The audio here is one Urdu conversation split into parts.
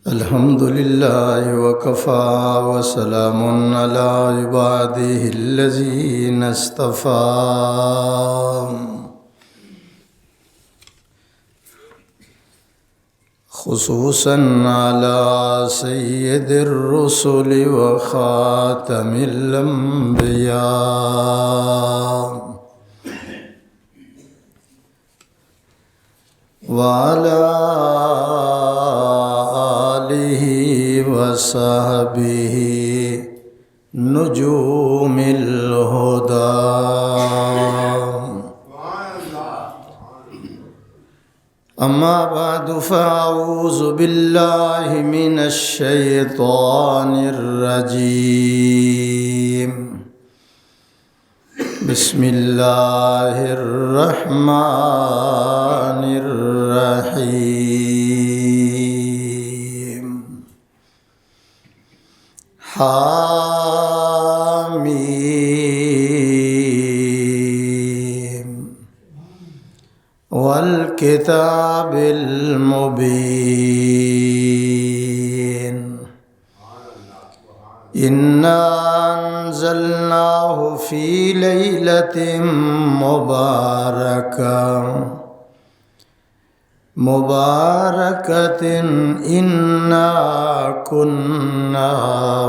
الحمد لله وكفى وسلام على عباده الذين اصطفى خصوصا على سيد الرسل وخاتم الأنبياء وعلى آله وصحبه نجوم الهدى أما بعد فأعوذ بالله من الشيطان الرجيم بسم الله الرحمن الرحيم حاميم والكتاب المبين إنا أنزلناه في ليلة مباركة إنا كنا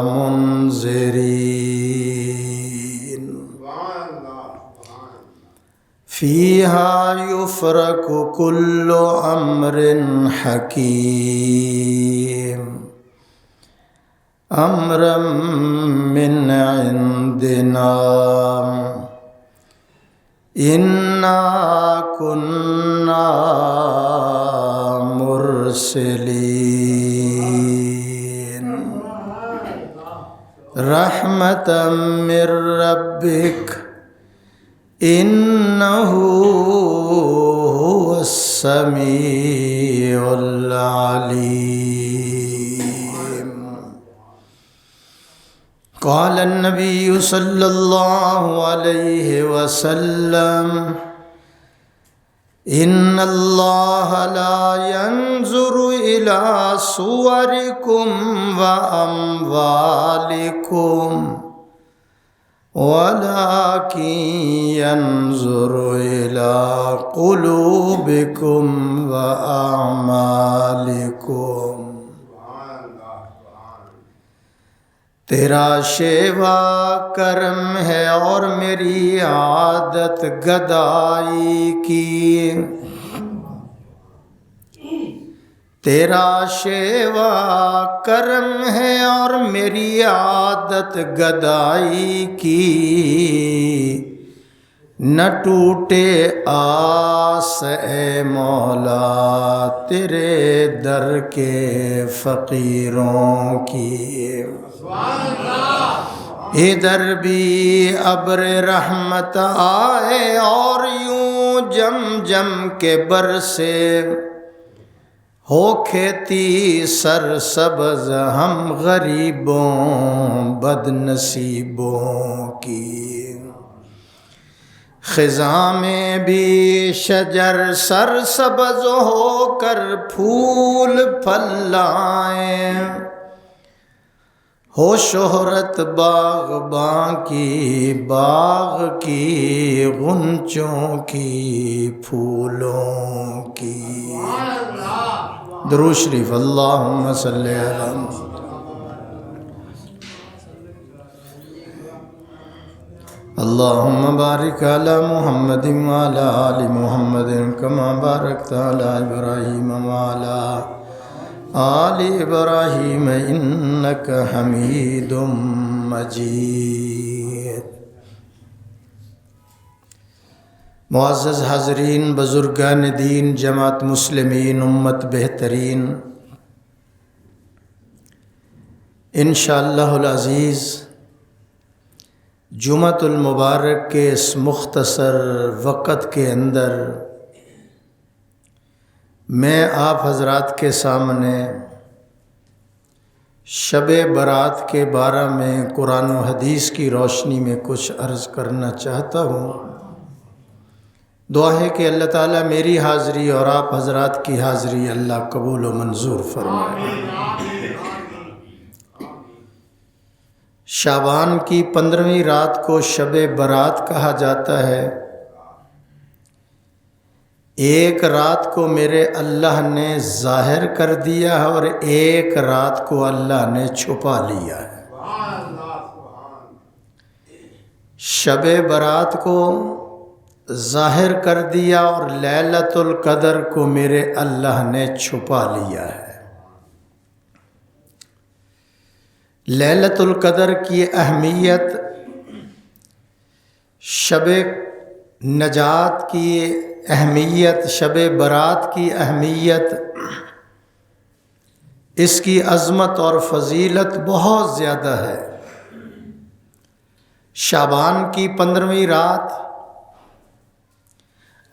منذرين فيها يفرق كل أمر حكيم أمرا من عندنا إنا كنا مرسلين رحمة من ربك إنه هو السميع العليم قال النبي صلى الله عليه وسلم إن الله لا ينظر إلى صوركم وأموالكم ولكن ينظر إلى قلوبكم وأعمالكم تیرا شیوا کرم ہے اور میری عادت گدائی کی تیرا شیوا کرم ہے اور میری عادت گدائی کی نہ ٹوٹے آس اے مولا تیرے در کے فقیروں کی ادھر بھی ابر رحمت آئے اور یوں جم جم کے برسے ہو کھیتی سرسبز ہم غریبوں بد نصیبوں کی خزاں میں بھی شجر سرسبز ہو کر پھول پھل لائیں ہو شہرت باغباں کی باغ کی غنچوں کی پھولوں کی درود شریف اللہم صلی علی اللہم بارک علی محمد وعلی آل محمد کما بارکت علی ابراہیم وعلی آل ابراہیم انک حمید مجید معزز حاضرین، بزرگان دین، جماعت مسلمین، امت بہترین، انشاءاللہ العزیز جمعۃ المبارک کے اس مختصر وقت کے اندر میں آپ حضرات کے سامنے شب برات کے بارے میں قرآن و حدیث کی روشنی میں کچھ عرض کرنا چاہتا ہوں۔ دعا ہے کہ اللہ تعالیٰ میری حاضری اور آپ حضرات کی حاضری اللہ قبول و منظور فرمائے۔ شعبان کی 15ویں رات کو شب برات کہا جاتا ہے۔ ایک رات کو میرے اللہ نے ظاہر کر دیا ہے اور ایک رات کو اللہ نے چھپا لیا ہے۔ شب برات کو ظاہر کر دیا اور لیلۃ القدر کو میرے اللہ نے چھپا لیا ہے۔ لیلۃ القدر کی اہمیت، شب نجات کی اہمیت، شب برات کی اہمیت، اس کی عظمت اور فضیلت بہت زیادہ ہے۔ شعبان کی 15ویں رات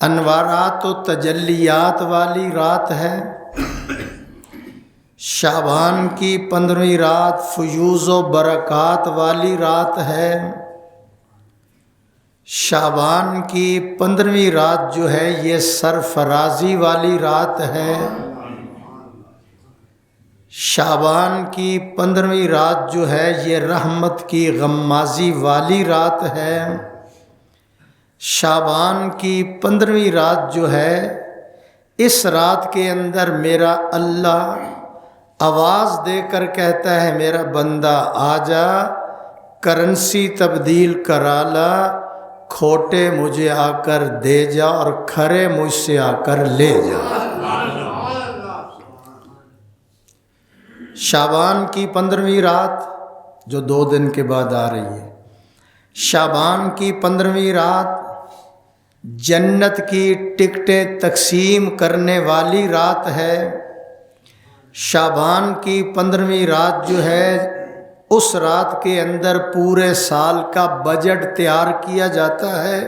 انوارات و تجلیات والی رات ہے۔ شعبان کی 15ویں رات فیوز و برکات والی رات ہے۔ شعبان کی 15ویں رات جو ہے یہ سرفرازی والی رات ہے۔ شعبان کی 15ویں رات جو ہے یہ رحمت کی غمازی والی رات ہے۔ شعبان کی 15ویں رات جو ہے اس رات کے اندر میرا اللہ آواز دے کر کہتا ہے میرا بندہ آجا، کرنسی تبدیل کرا لا، کھوٹے مجھے آ کر دے جا اور کھرے مجھ سے آ کر لے جا۔ شعبان کی 15ویں رات جو 2 دن کے بعد آ رہی ہے، شعبان کی 15ویں رات جنت کی ٹکٹیں تقسیم کرنے والی رات ہے۔ شعبان کی 15ویں رات جو ہے اس رات کے اندر پورے سال کا بجٹ تیار کیا جاتا ہے۔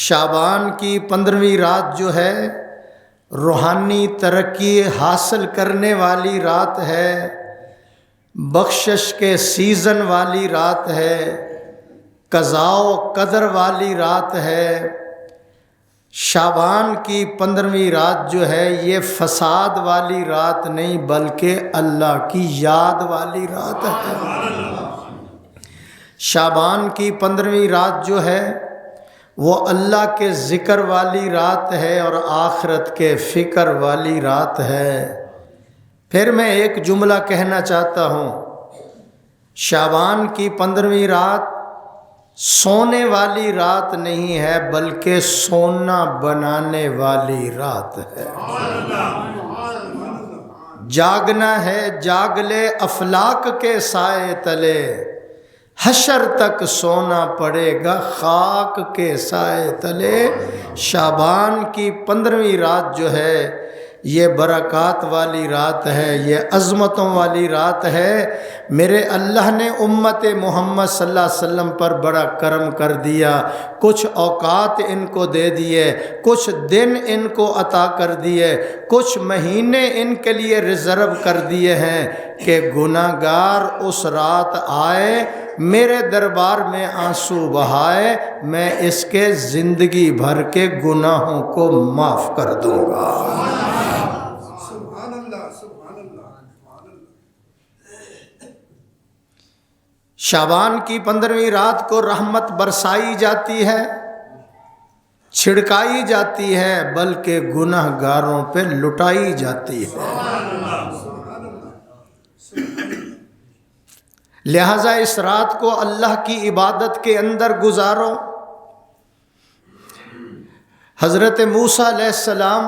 شعبان کی 15ویں رات جو ہے روحانی ترقی حاصل کرنے والی رات ہے، بخشش کے سیزن والی رات ہے، قضاء و قدر والی رات ہے۔ شعبان کی 15ویں رات جو ہے یہ فساد والی رات نہیں بلکہ اللہ کی یاد والی رات ہے۔ شعبان کی 15ویں رات جو ہے وہ اللہ کے ذکر والی رات ہے اور آخرت کے فکر والی رات ہے۔ پھر میں ایک جملہ کہنا چاہتا ہوں، شعبان کی 15ویں رات سونے والی رات نہیں ہے بلکہ سونا بنانے والی رات ہے۔ جاگنا ہے جاگ لے افلاک کے سائے تلے، حشر تک سونا پڑے گا خاک کے سائے تلے۔ شعبان کی 15ویں رات جو ہے یہ برکات والی رات ہے، یہ عظمتوں والی رات ہے۔ میرے اللہ نے امت محمد صلی اللہ علیہ وسلم پر بڑا کرم کر دیا، کچھ اوقات ان کو دے دیے، کچھ دن ان کو عطا کر دیے، کچھ مہینے ان کے لیے ریزرو کر دیے ہیں کہ گناہ گار اس رات آئے میرے دربار میں آنسو بہائے، میں اس کے زندگی بھر کے گناہوں کو معاف کر دوں گا۔ شعبان کی 15ویں رات کو رحمت برسائی جاتی ہے، چھڑکائی جاتی ہے، بلکہ گناہ گاروں پہ لٹائی جاتی ہے۔ لہٰذا اس رات کو اللہ کی عبادت کے اندر گزارو۔ حضرت موسیٰ علیہ السلام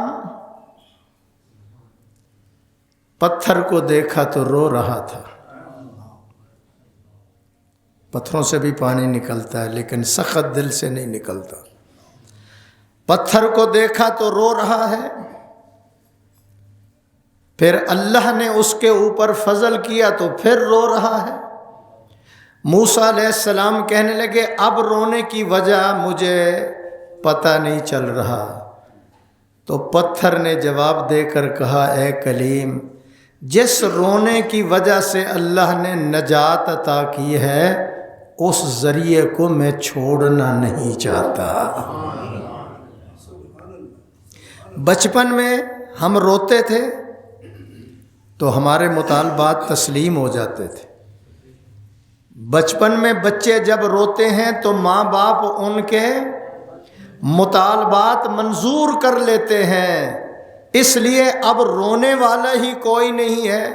پتھر کو دیکھا تو رو رہا تھا۔ پتھروں سے بھی پانی نکلتا ہے لیکن سخت دل سے نہیں نکلتا۔ پتھر کو دیکھا تو رو رہا ہے، پھر اللہ نے اس کے اوپر فضل کیا تو پھر رو رہا ہے۔ موسیٰ علیہ السلام کہنے لگے اب رونے کی وجہ مجھے پتہ نہیں چل رہا، تو پتھر نے جواب دے کر کہا اے کلیم، جس رونے کی وجہ سے اللہ نے نجات عطا کی ہے اس ذریعے کو میں چھوڑنا نہیں چاہتا۔ بچپن میں ہم روتے تھے تو ہمارے مطالبات تسلیم ہو جاتے تھے. بچپن میں بچے جب روتے ہیں تو ماں باپ ان کے مطالبات منظور کر لیتے ہیں. اس لیے اب رونے والا ہی کوئی نہیں ہے.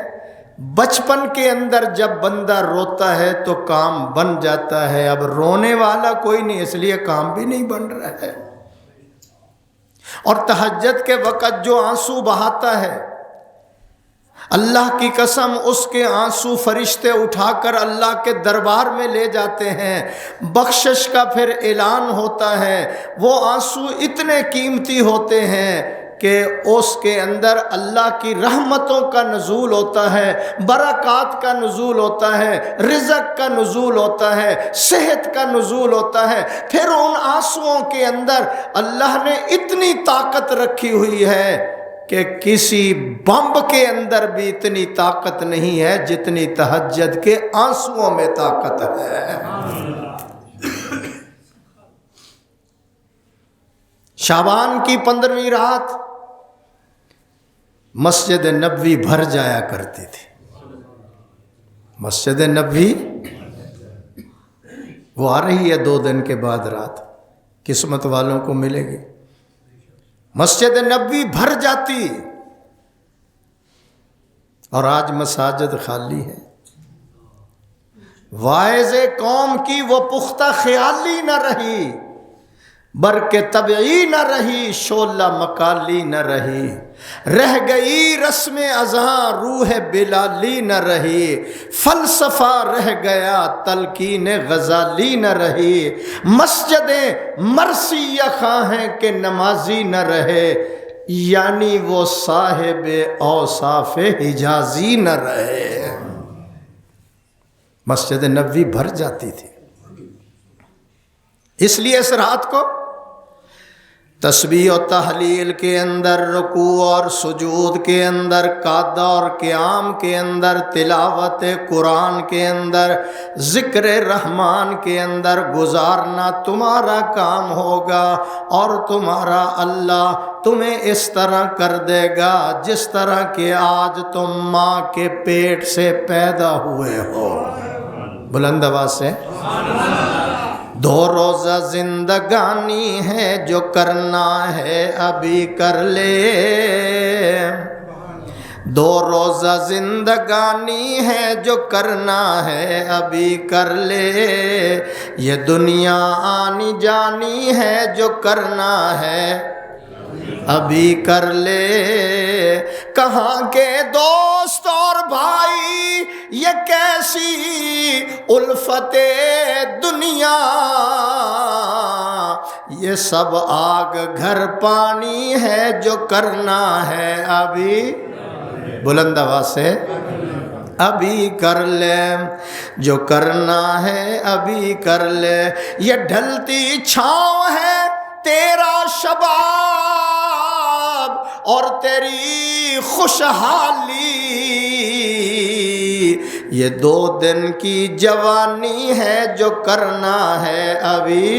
بچپن کے اندر جب بندہ روتا ہے تو کام بن جاتا ہے. اب رونے والا کوئی نہیں، اس لیے کام بھی نہیں بن رہا ہے. اور تہجد کے وقت جو آنسو بہاتا ہے، اللہ کی قسم اس کے آنسو فرشتے اٹھا کر اللہ کے دربار میں لے جاتے ہیں. بخشش کا پھر اعلان ہوتا ہے. وہ آنسو اتنے قیمتی ہوتے ہیں کہ اس کے اندر اللہ کی رحمتوں کا نزول ہوتا ہے، برکات کا نزول ہوتا ہے، رزق کا نزول ہوتا ہے، صحت کا نزول ہوتا ہے. پھر ان آنسوؤں کے اندر اللہ نے اتنی طاقت رکھی ہوئی ہے کہ کسی بمب کے اندر بھی اتنی طاقت نہیں ہے جتنی تہجد کے آنسوؤں میں طاقت ہے. شعبان کی 15ویں رات مسجد نبوی بھر جایا کرتی تھی. مسجد نبوی وہ آ رہی ہے 2 دن کے بعد رات، قسمت والوں کو ملے گی. مسجد نبوی بھر جاتی اور آج مساجد خالی ہیں. واعظ قوم کی وہ پختہ خیالی نہ رہی، برق طبعی نہ رہی، شعلہ مکالی نہ رہی. رہ گئی رسم اذاں، روح بلالی نہ رہی. فلسفہ رہ گیا، تلقین غزالی نہ رہی. مسجدیں مرثیہ خواہ ہیں کہ نمازی نہ رہے، یعنی وہ صاحب اوصاف حجازی نہ رہے. مسجد نبوی بھر جاتی تھی. اس لیے اس رات کو تسبیح و تحلیل کے اندر، رکوع اور سجود کے اندر، قعدہ اور قیام کے اندر، تلاوت قرآن کے اندر، ذکر رحمان کے اندر گزارنا تمہارا کام ہوگا. اور تمہارا اللہ تمہیں اس طرح کر دے گا جس طرح کہ آج تم ماں کے پیٹ سے پیدا ہوئے ہو. بلند آواز سے 2 روزہ زندگانی ہے، جو کرنا ہے ابھی کر لے. 2 روزہ زندگانی ہے، جو کرنا ہے ابھی کر لے. یہ دنیا آنی جانی ہے، جو کرنا ہے ابھی کر لے. کہاں کے دوست اور بھائی، یہ کیسی الفت دنیا، یہ سب آگ گھر پانی ہے، جو کرنا ہے ابھی. بلند آواز سے ابھی کر لے، جو کرنا ہے ابھی کر لے. یہ ڈھلتی چھاؤں ہے تیرا شباب اور تیری خوشحالی. یہ 2 دن کی جوانی ہے، جو کرنا ہے ابھی،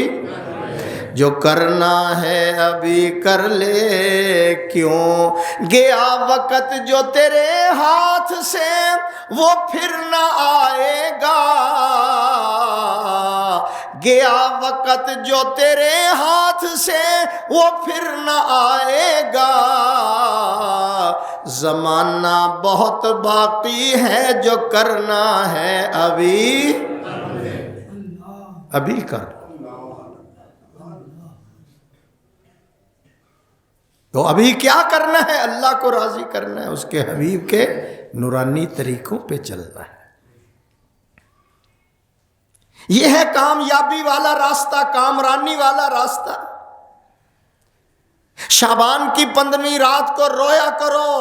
جو کرنا ہے ابھی کر لے. کیوں گیا وقت جو تیرے ہاتھ سے وہ پھر نہ آئے گا. گیا وقت جو تیرے ہاتھ سے وہ پھر نہ آئے گا. زمانہ بہت باقی ہے، جو کرنا ہے ابھی ابھی کر. تو ابھی کیا کرنا ہے؟ اللہ کو راضی کرنا ہے، اس کے حبیب کے نورانی طریقوں پہ چلنا ہے. یہ ہے کامیابی والا راستہ، کامرانی والا راستہ. شعبان کی 15ویں رات کو رویا کرو.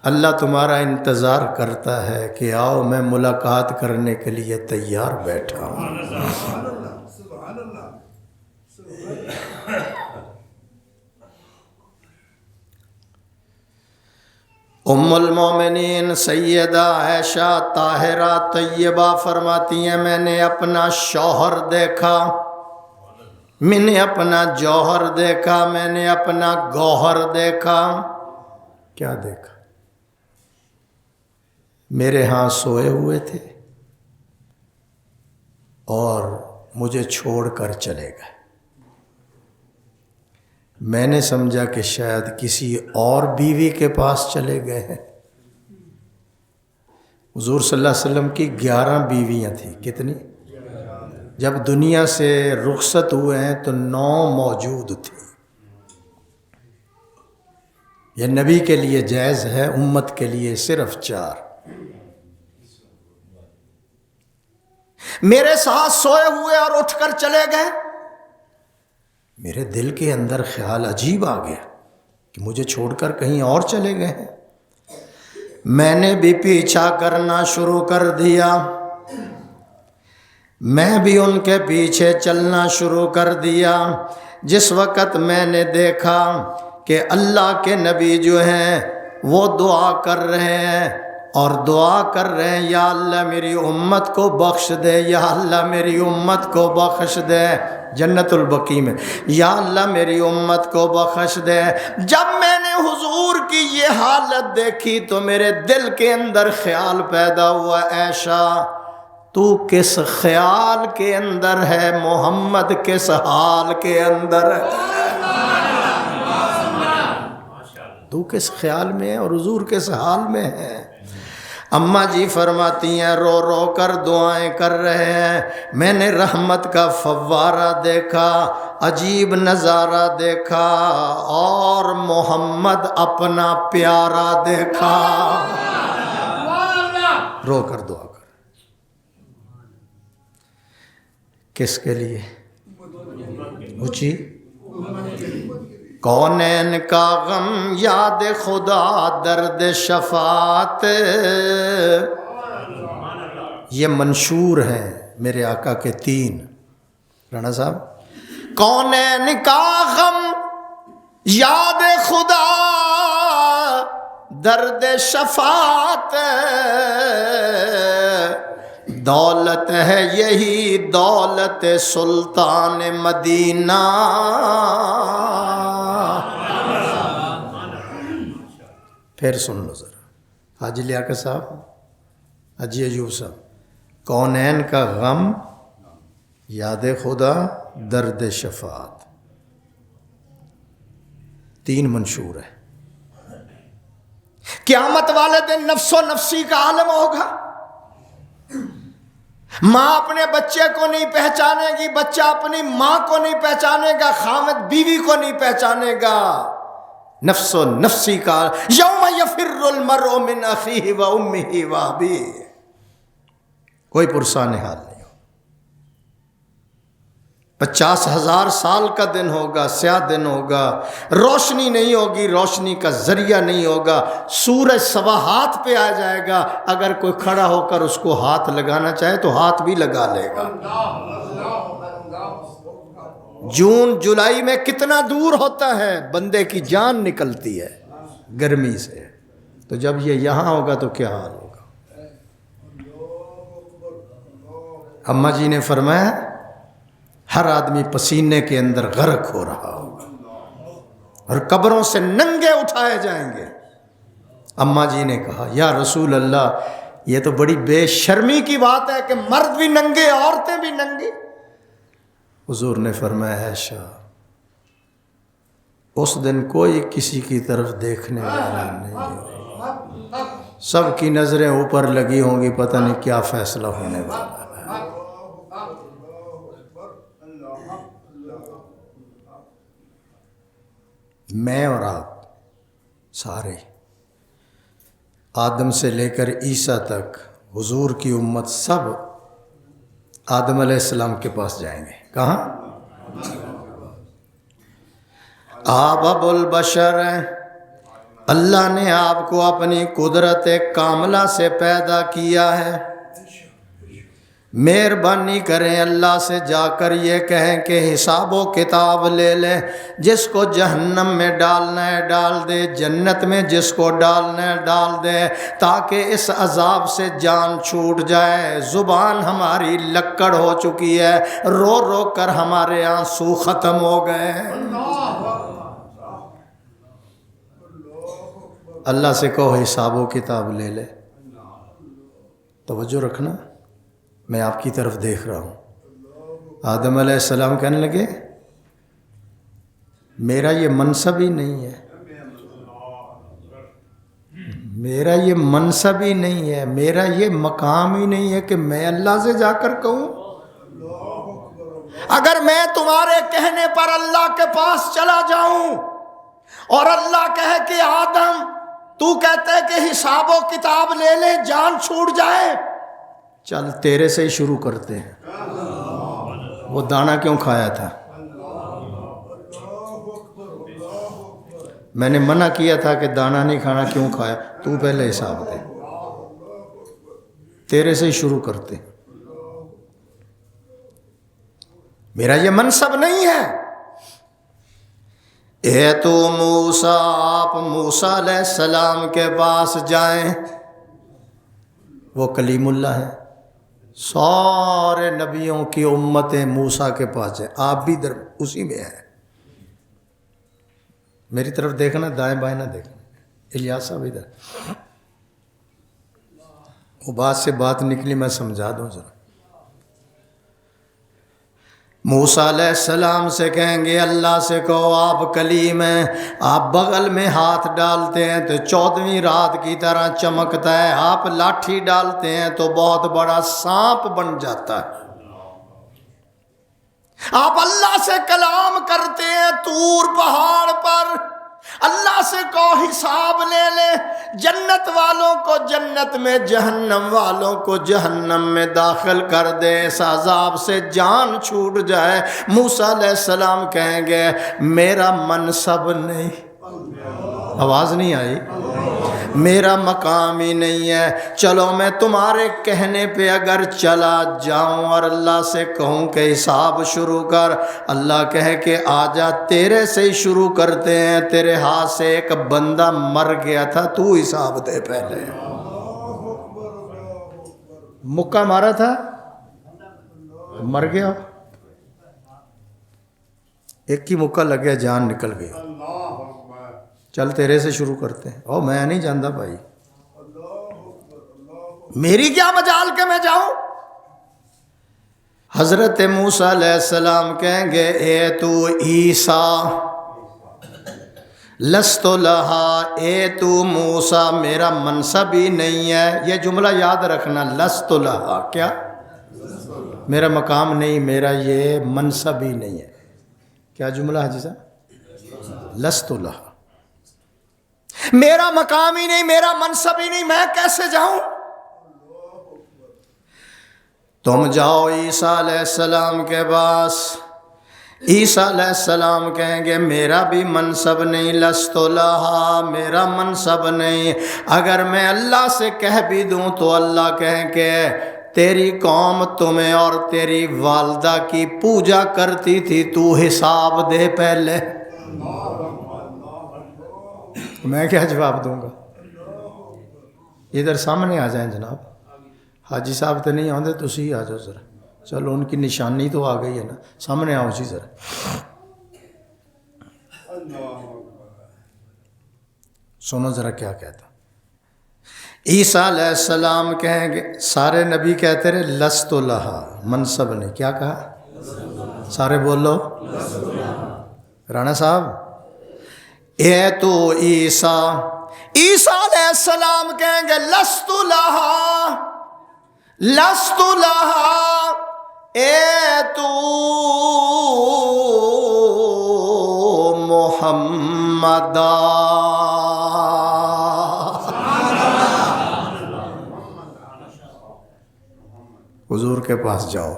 اللہ تمہارا انتظار کرتا ہے کہ آؤ، میں ملاقات کرنے کے لیے تیار بیٹھا ہوں. ام المومنین سیدہ عائشہ طاہرہ طیبہ فرماتی ہیں، میں نے اپنا شوہر دیکھا میں نے اپنا جوہر دیکھا، میں نے اپنا گوہر دیکھا۔ کیا دیکھا؟ میرے ہاں سوئے ہوئے تھے اور مجھے چھوڑ کر چلے گئے۔ میں نے سمجھا کہ شاید کسی اور بیوی کے پاس چلے گئے ہیں۔ حضور صلی اللہ علیہ وسلم کی 11 بیویاں تھیں۔ کتنی؟ جب دنیا سے رخصت ہوئے ہیں تو 9 موجود تھیں۔ یہ نبی کے لیے جائز ہے، امت کے لیے صرف 4۔ میرے ساتھ سوئے ہوئے اور اٹھ کر چلے گئے۔ میرے دل کے اندر خیال عجیب آ گیا کہ مجھے چھوڑ کر کہیں اور چلے گئے ہیں۔ میں نے بھی پیچھا کرنا شروع کر دیا، میں بھی ان کے پیچھے چلنا شروع کر دیا۔ جس وقت میں نے دیکھا کہ اللہ کے نبی جو ہیں وہ دعا کر رہے ہیں اور دعا کر رہے ہیں، یا اللہ میری امت کو بخش دے، یا اللہ میری امت کو بخش دے، جنت البقیع میں، یا اللہ میری امت کو بخش دے۔ جب میں نے حضور کی یہ حالت دیکھی تو میرے دل کے اندر خیال پیدا ہوا، عائشہ تو کس خیال کے اندر ہے، محمد کس حال کے اندر ہے؟ تو کس خیال میں ہے اور حضور کس حال میں ہے؟ اماں جی فرماتی ہیں رو رو کر دعائیں کر رہے ہیں، میں نے رحمت کا فوارہ دیکھا، عجیب نظارہ دیکھا، اور محمد اپنا پیارا دیکھا۔ رو کر دعا کر، کس کے لیے؟ اونچی، کونین کا غم یاد خدا درد شفاعت، یہ منشور ہیں میرے آقا کے 3۔ رانا صاحب، کونین کا غم یاد خدا درد شفاعت، دولت ہے یہی دولت سلطان مدینہ۔ پھر سن لو ذرا، حاجی لیاقت صاحب، حاجی ایوب صاحب، کونین کا غم یاد خدا درد شفاعت، 3 منشور ہے۔ قیامت والے دن نفس و نفسی کا عالم ہوگا، ماں اپنے بچے کو نہیں پہچانے گی، بچہ اپنی ماں کو نہیں پہچانے گا، خامد بیوی کو نہیں پہچانے گا، نفس و نفسی کا یوم یفر المرء من اخیہ و امہ و ابیہ، کوئی پرسان حال نہیں ہو۔ 50,000 سال کا دن ہوگا، سیاہ دن ہوگا، روشنی نہیں ہوگی، روشنی کا ذریعہ نہیں ہوگا، سورج سوا ہاتھ پہ آ جائے گا، اگر کوئی کھڑا ہو کر اس کو ہاتھ لگانا چاہے تو ہاتھ بھی لگا لے گا۔ جون جولائی میں کتنا دور ہوتا ہے، بندے کی جان نکلتی ہے گرمی سے، تو جب یہ یہاں ہوگا تو کیا حال ہوگا؟ اماں جی نے فرمایا ہر آدمی پسینے کے اندر غرق ہو رہا ہوگا اور قبروں سے ننگے اٹھائے جائیں گے۔ اماں جی نے کہا یا رسول اللہ، یہ تو بڑی بے شرمی کی بات ہے کہ مرد بھی ننگے عورتیں بھی ننگی۔ حضور نے فرمایا عائشہ، اس دن کوئی کسی کی طرف دیکھنے والا نہیں ہوگا، سب کی نظریں اوپر لگی ہوں گی، پتہ نہیں کیا فیصلہ ہونے والا ہے۔ میں اور آپ سارے، آدم سے لے کر عیسیٰ تک، حضور کی امت، سب آدم علیہ السلام کے پاس جائیں گے۔ کہاں؟ آپ ابو البشر ہیں، اللہ نے آپ کو اپنی قدرت کاملہ سے پیدا کیا ہے، مہربانی کریں اللہ سے جا کر یہ کہیں کہ حساب و کتاب لے لیں، جس کو جہنم میں ڈالنا ہے ڈال دے، جنت میں جس کو ڈالنا ہے ڈال دے، تاکہ اس عذاب سے جان چھوٹ جائے۔ زبان ہماری لکڑ ہو چکی ہے، رو رو کر ہمارے آنسو ختم ہو گئے ہیں۔ اللہ سے کہو حساب و کتاب لے لے۔ توجہ رکھنا، میں آپ کی طرف دیکھ رہا ہوں۔ آدم علیہ السلام کہنے لگے میرا یہ منصب ہی نہیں ہے، میرا یہ منصب ہی نہیں ہے، میرا یہ مقام ہی نہیں ہے کہ میں اللہ سے جا کر کہوں۔ اگر میں تمہارے کہنے پر اللہ کے پاس چلا جاؤں اور اللہ کہے کہ آدم تو کہتے ہے کہ حساب و کتاب لے لے جان چھوٹ جائے، چل تیرے سے ہی شروع کرتے ہیں۔ وہ دانا کیوں کھایا تھا؟ میں نے منع کیا تھا کہ دانا نہیں کھانا، کیوں کھایا؟ تو پہلے حساب دے، تیرے سے ہی شروع کرتے۔ میرا یہ منصب نہیں ہے۔ اے تو موسیٰ، آپ موسیٰ علیہ السلام کے پاس جائیں، وہ کلیم اللہ ہے، سارے نبیوں کی امتیں موسیٰ کے پاس ہیں، آپ بھی اسی میں ہیں۔ میری طرف دیکھنا، دائیں بائیں نہ دیکھنا۔ الیاس صاحب ادھر، وہ بات سے بات نکلی، میں سمجھا دوں ذرا۔ موسیٰ علیہ السلام سے کہیں گے اللہ سے کہو آپ کلیم ہیں، آپ بغل میں ہاتھ ڈالتے ہیں تو 14ویں رات کی طرح چمکتا ہے، آپ لاٹھی ڈالتے ہیں تو بہت بڑا سانپ بن جاتا ہے۔ آپ اللہ سے کلام کرتے ہیں طور پہاڑ پر، اللہ سے کہو حساب لے لے، جنت والوں کو جنت میں، جہنم والوں کو جہنم میں داخل کر دے، اس عذاب سے جان چھوٹ جائے۔ موسیٰ علیہ السلام کہیں گے میرا منصب نہیں، آواز نہیں آئی، میرا مقام ہی نہیں ہے۔ چلو میں تمہارے کہنے پہ اگر چلا جاؤں اور اللہ سے کہوں کہ حساب شروع کر، اللہ کہے کہ آجا تیرے سے ہی شروع کرتے ہیں، تیرے ہاتھ سے ایک بندہ مر گیا تھا، تو حساب دے پہلے۔ مکہ مارا تھا، مر گیا، ایک کی مکہ لگ گیا، جان نکل گئی، چل تیرے سے شروع کرتے ہیں۔ او میں نہیں جانتا بھائی، میری کیا مجال کہ میں جاؤں۔ حضرت موسیٰ علیہ السلام کہیں گے اے تو عیسیٰ لست لہا، اے تو موسیٰ میرا منصب ہی نہیں ہے۔ یہ جملہ یاد رکھنا، لست لہا، کیا؟ میرا مقام نہیں، میرا یہ منصب ہی نہیں ہے۔ کیا جملہ حاجی صاحب؟ لست لہا، میرا مقام ہی نہیں، میرا منصب ہی نہیں، میں کیسے جاؤں؟ تم جاؤ عیسیٰ علیہ السلام کے پاس۔ عیسیٰ علیہ السلام کہیں گے میرا بھی منصب نہیں، لست لہا، میرا منصب نہیں۔ اگر میں اللہ سے کہہ بھی دوں تو اللہ کہیں کہ تیری قوم تمہیں اور تیری والدہ کی پوجا کرتی تھی، تو حساب دے پہلے۔ میں کیا جواب دوں گا؟ ادھر سامنے آ جائیں جناب، حاجی صاحب تو نہیں آتے، تسی آ جاؤ ذرا، چلو ان کی نشانی تو آ گئی ہے نا، سامنے آؤ جی ذرا۔ سنو ذرا کیا کہتا۔ عیسیٰ علیہ السلام کہیں گے، سارے نبی کہتے رہے لست لہا، منصب نہیں، کیا کہا؟ سارے بولو، رانا صاحب۔ اے تو عیسیٰ، عیسیٰ علیہ السلام کہیں گے لست لہا، لست لہا، اے تو محمد، حضور کے پاس جاؤ۔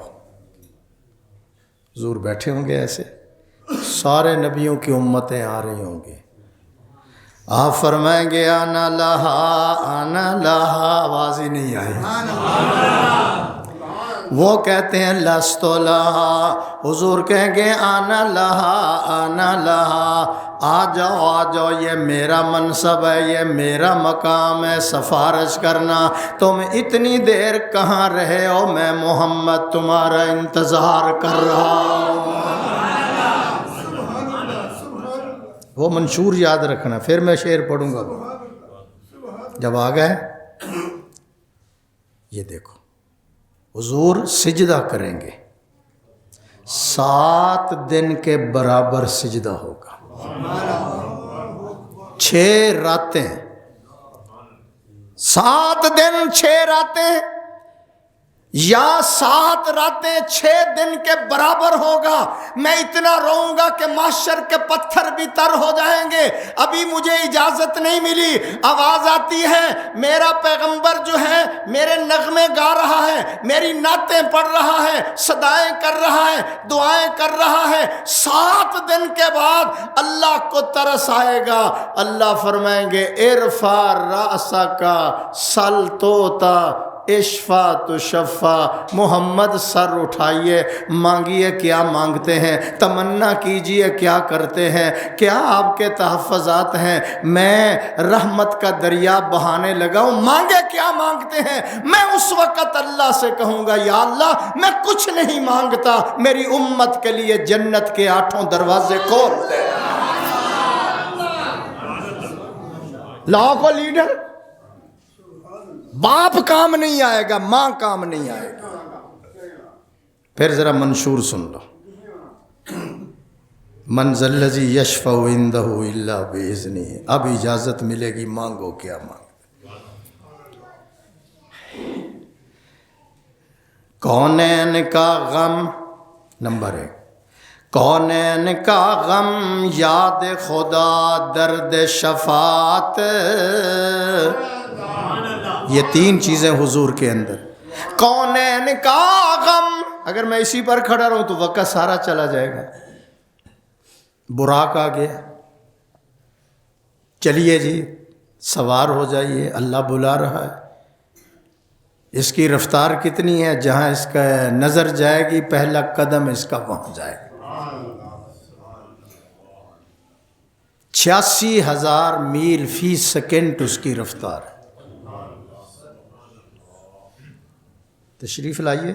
حضور بیٹھے ہوں گے ایسے، سارے نبیوں کی امتیں آ رہی ہوں گی، آپ فرمائیں گے آنا لہا، آنا لہا، آواز ہی نہیں آئی۔ وہ کہتے ہیں لستو لہا، حضور کہیں گے آنا لہا آنا لہا، آ جاؤ یہ میرا منصب ہے، یہ میرا مقام ہے سفارش کرنا، تم اتنی دیر کہاں رہے ہو، میں محمد تمہارا انتظار کر رہا ہوں۔ وہ منشور یاد رکھنا، پھر میں شعر پڑھوں گا۔ جب آ گئے یہ دیکھو حضور سجدہ کریں گے، 7 دن کے برابر سجدہ ہوگا، 6 راتیں، 7 دن 6 راتیں، یا 7 راتیں 6 دن کے برابر ہوگا۔ میں اتنا روؤں گا کہ محشر کے پتھر بھی تر ہو جائیں گے۔ ابھی مجھے اجازت نہیں ملی، آواز آتی ہے، میرا پیغمبر جو ہے میرے نغمے گا رہا ہے، میری نعتیں پڑھ رہا ہے، صدائیں کر رہا ہے، دعائیں کر رہا ہے۔ 7 دن کے بعد اللہ کو ترس آئے گا، اللہ فرمائیں گے ارفع رأسک سل توتا اشفا تو شفا، محمد سر اٹھائیے، مانگیے کیا مانگتے ہیں، تمنا کیجئے کیا کرتے ہیں، کیا آپ کے تحفظات ہیں، میں رحمت کا دریا بہانے لگا ہوں، مانگے کیا مانگتے ہیں۔ میں اس وقت اللہ سے کہوں گا یا اللہ میں کچھ نہیں مانگتا، میری امت کے لیے جنت کے 8 دروازے کھول دے۔ لاؤ کو لیڈر، باپ کام نہیں آئے گا، ماں کام نہیں آئے گا۔ پھر ذرا منشور سن لو، من ذا الذی یشفع عندہ الا باذنہ، اب اجازت ملے گی، مانگو کیا مانگو۔ کونین کا غم، نمبر 1، کونین کا غم یاد خدا درد شفاعت، یہ 3 چیزیں حضور کے اندر۔ کونین کا غم، اگر میں اسی پر کھڑا رہوں تو وقت سارا چلا جائے گا۔ براق آ گیا، چلیے جی سوار ہو جائیے، اللہ بلا رہا ہے۔ اس کی رفتار کتنی ہے، جہاں اس کا نظر جائے گی پہلا قدم اس کا وہاں جائے گا۔ 86,000 میل فی سیکنڈ اس کی رفتار ہے۔ تشریف لائیے،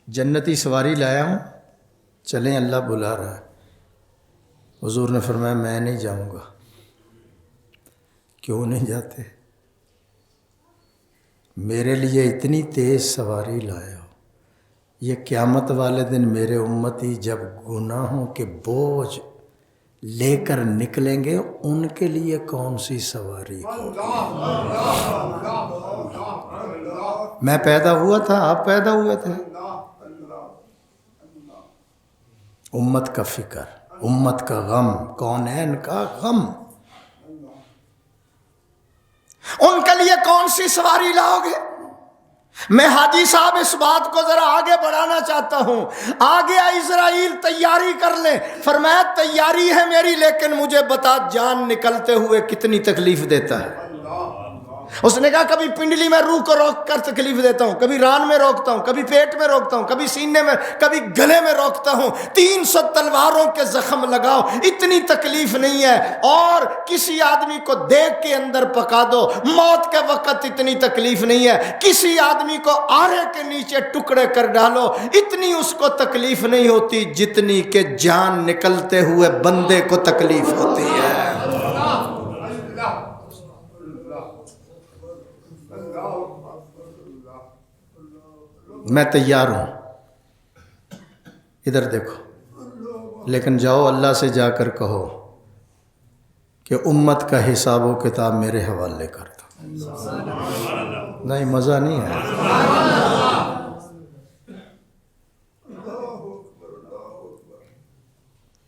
جنتی سواری لایا ہوں، چلیں اللہ بلا رہا ہے۔ حضور نے فرمایا میں نہیں جاؤں گا۔ کیوں نہیں جاتے؟ میرے لیے اتنی تیز سواری لایا ہو، یہ قیامت والے دن میرے امتی جب گناہوں کے بوجھ لے کر نکلیں گے، ان کے لیے کون سی سواری ہوگی؟ میں پیدا ہوا تھا، آپ پیدا ہوئے تھے، امت کا فکر، امت کا غم، کونین کا غم، ان کے لیے کون سی سواری لاؤ گے؟ میں حاجی صاحب اس بات کو ذرا آگے بڑھانا چاہتا ہوں۔ آگے اسرائیل تیاری کر لیں، فرمایا تیاری ہے میری، لیکن مجھے بتا جان نکلتے ہوئے کتنی تکلیف دیتا ہے۔ اس نے کہا کبھی پنڈلی میں روح کو روک کر تکلیف دیتا ہوں، کبھی ران میں روکتا ہوں، کبھی پیٹ میں روکتا ہوں، کبھی سینے میں، کبھی گلے میں روکتا ہوں، 300 تلواروں کے زخم لگاؤ، اتنی تکلیف نہیں ہے۔ اور کسی آدمی کو دیگ کے اندر پکا دو، موت کے وقت اتنی تکلیف نہیں ہے۔ کسی آدمی کو آرے کے نیچے ٹکڑے کر ڈالو، اتنی اس کو تکلیف نہیں ہوتی جتنی کہ جان نکلتے ہوئے بندے کو تکلیف ہوتی ہے۔ میں تیار ہوں، ادھر دیکھو، لیکن جاؤ اللہ سے جا کر کہو کہ امت کا حساب و کتاب میرے حوالے کر دو۔ نہیں مزہ نہیں ہے۔